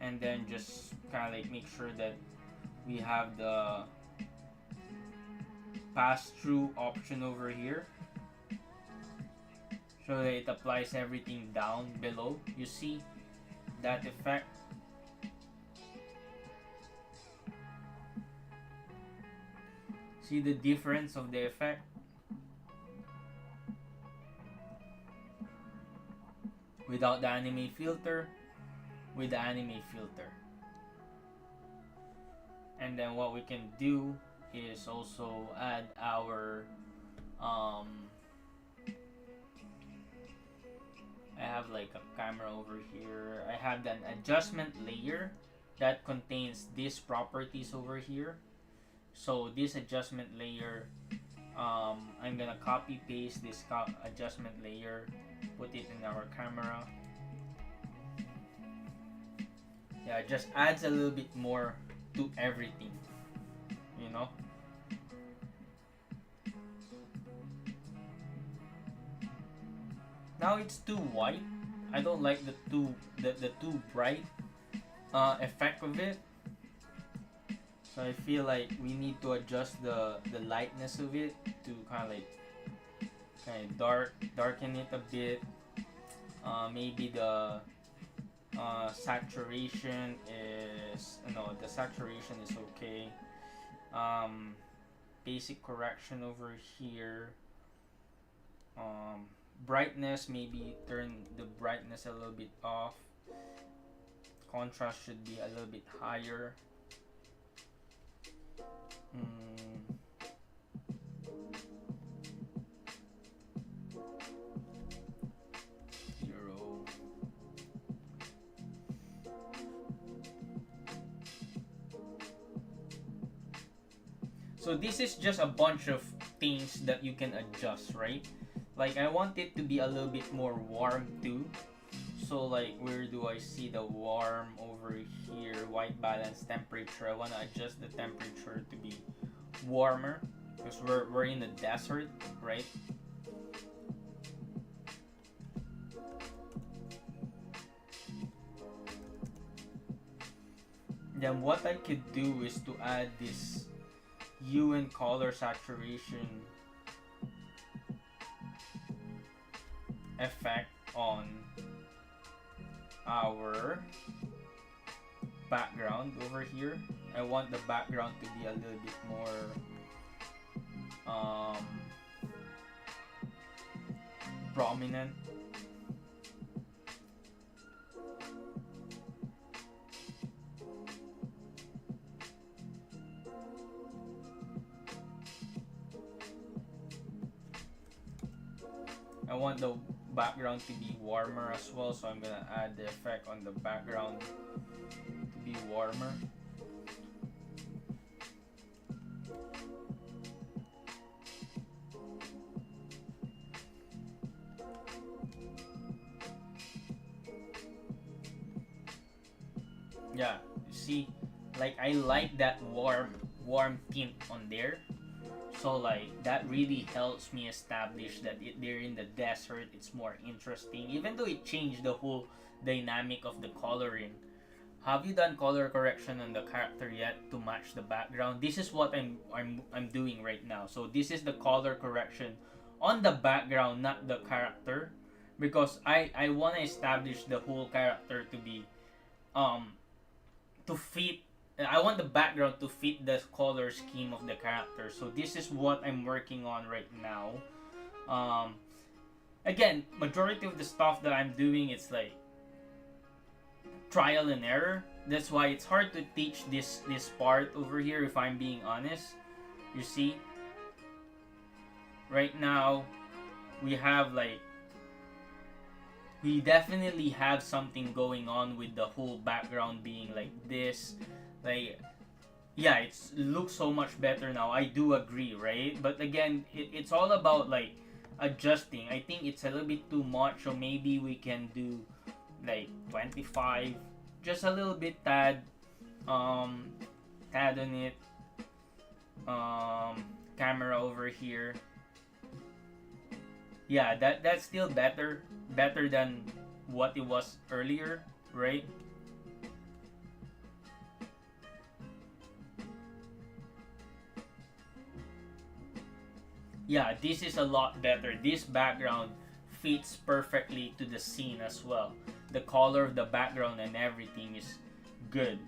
And then just kind of like make sure that we have the pass-through option over here, so that it applies everything down below. You see that effect? See the difference of the effect? Without the anime filter, with the anime filter. And then what we can do is also add our I have like a camera over here. I have an adjustment layer that contains these properties over here. So this adjustment layer, I'm gonna copy paste this adjustment layer, put it in our camera. Yeah, it just adds a little bit more to everything, you know. Now it's too white. I don't like the too bright effect of it. So I feel like we need to adjust the lightness of it to kind of darken it a bit. Maybe the saturation is no, the saturation is okay. Um, Basic correction over here. Brightness, maybe turn the brightness a little bit off. Contrast should be a little bit higher. Mm. Zero. So this is just a bunch of things that you can adjust, right? Like I want it to be a little bit more warm too. So like where do I see the warm over here? White balance temperature. I want to adjust the temperature to be warmer because we're in the desert, right? Then what I could do is to add this hue and color saturation effect on our background over here. I want the background to be a little bit more prominent. I want the background to be warmer as well, so I'm gonna add the effect on the background to be warmer. Yeah, you see, like I like that warm tint on there. So like that really helps me establish that they're in the desert. It's more interesting, even though it changed the whole dynamic of the coloring. Have you done color correction on the character yet to match the background? This is what I'm doing right now. So this is the color correction on the background, not the character, because I want to establish the whole character to be um to fit. I want the background to fit the color scheme of the character. So this is what I'm working on right now. Um, Again, majority of the stuff that I'm doing, it's like trial and error. That's why it's hard to teach this part over here. If I'm being honest, you see, right now we have like we definitely have something going on with the whole background being like this. Like, yeah, it looks so much better now. I do agree, right? But again, it's all about like adjusting. I think it's a little bit too much, so maybe we can do like 25, just a little bit tad on it. Camera over here. Yeah, that's still better than what it was earlier, right? Yeah, this is a lot better. This background fits perfectly to the scene as well. The color of the background and everything is good.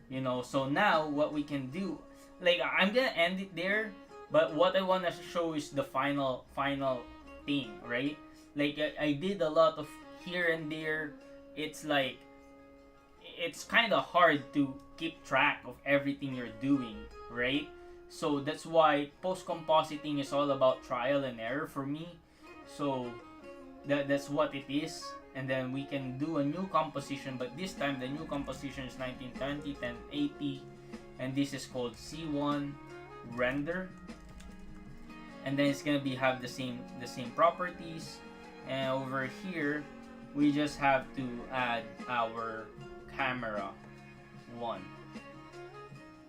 You know, so now what we can do, like I'm gonna end it there, but what I wanna show is the final thing, right? Like I did a lot of here and there. It's like it's kind of hard to keep track of everything you're doing, right? So that's why post compositing is all about trial and error for me. So that's what it is. And then we can do a new composition, but this time the new composition is 1920 1080, and this is called C1 render. And then it's gonna be have the same properties. And over here we just have to add our camera. 1,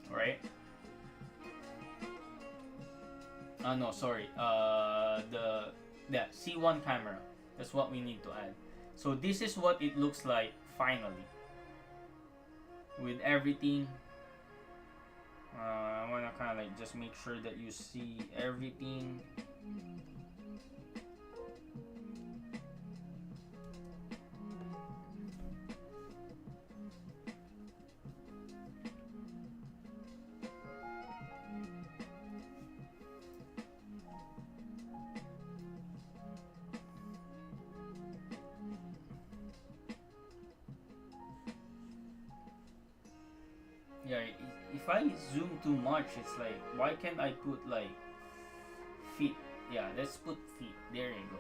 right? No, sorry. The C1 camera. That's what we need to add. So this is what it looks like finally. With everything. I want to kind of like just make sure that you see everything. Yeah, if I zoom too much, it's like, why can't I put like feet? Yeah, let's put feet. There you go.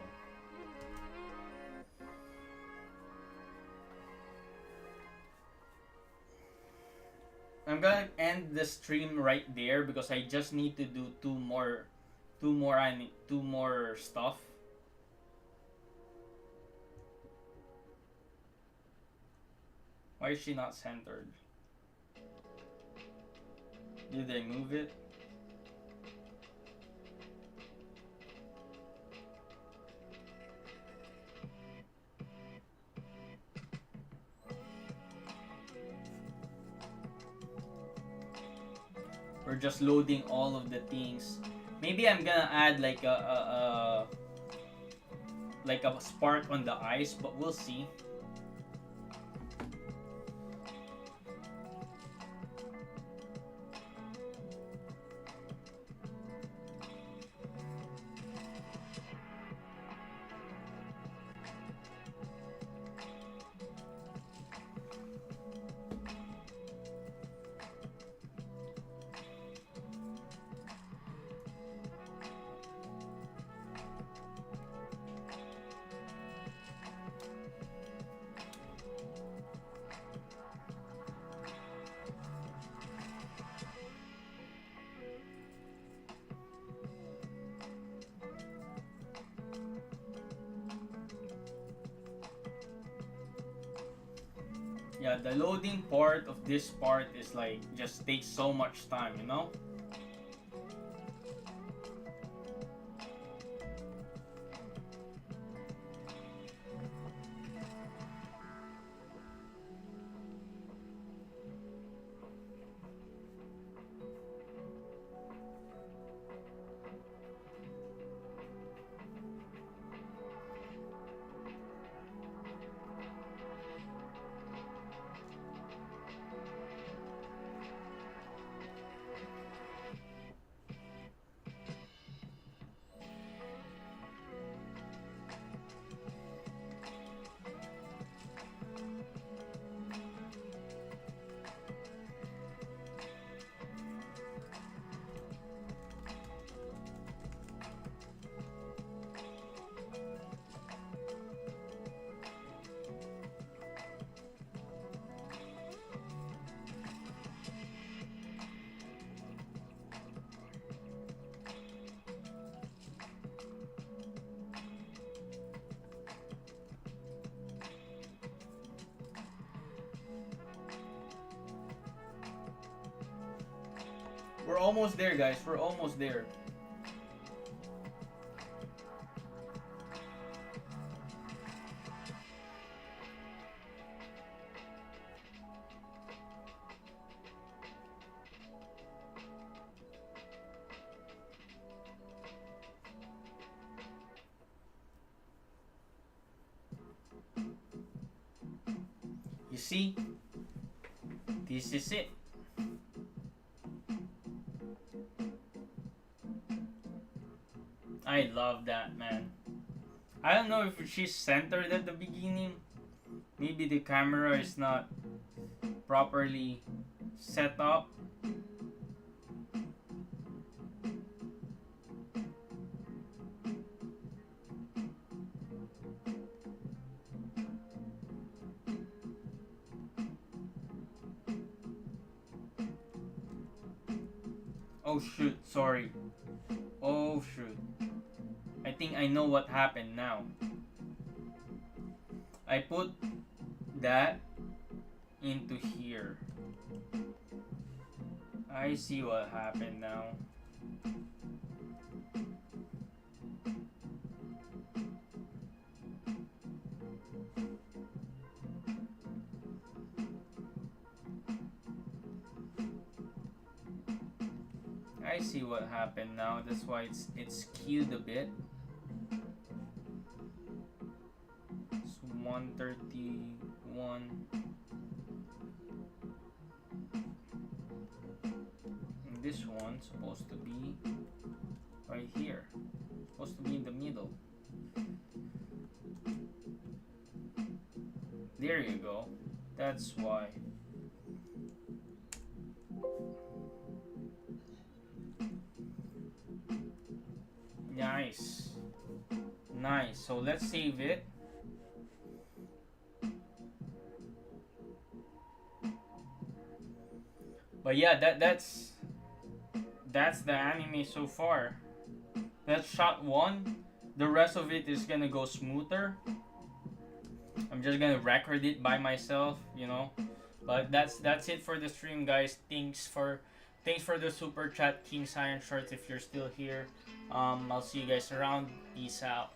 I'm gonna end the stream right there because I just need to do two more stuff. Why is she not centered? Did they move it? We're just loading all of the things. Maybe I'm gonna add like a spark on the ice, but we'll see. Yeah, the loading part of this part is like just takes so much time, you know? We're almost there, guys. We're almost there. You see? This is it. I love that, man. I don't know if she's centered at the beginning. Maybe the camera is not properly set up. Oh shoot, sorry. Oh shoot. I think I know what happened now. I put that into here. I see what happened now. I see what happened now. That's why it's skewed a bit. It's 131. And this one's supposed to be right here. Supposed to be in the middle. There you go. That's why. Nice. Nice. So let's save it. But yeah, that's the anime so far. That's shot one. The rest of it is gonna go smoother. I'm just gonna record it by myself, you know. But that's it for the stream, guys. Thanks for the super chat, King Science Shorts. If you're still here, I'll see you guys around. Peace out.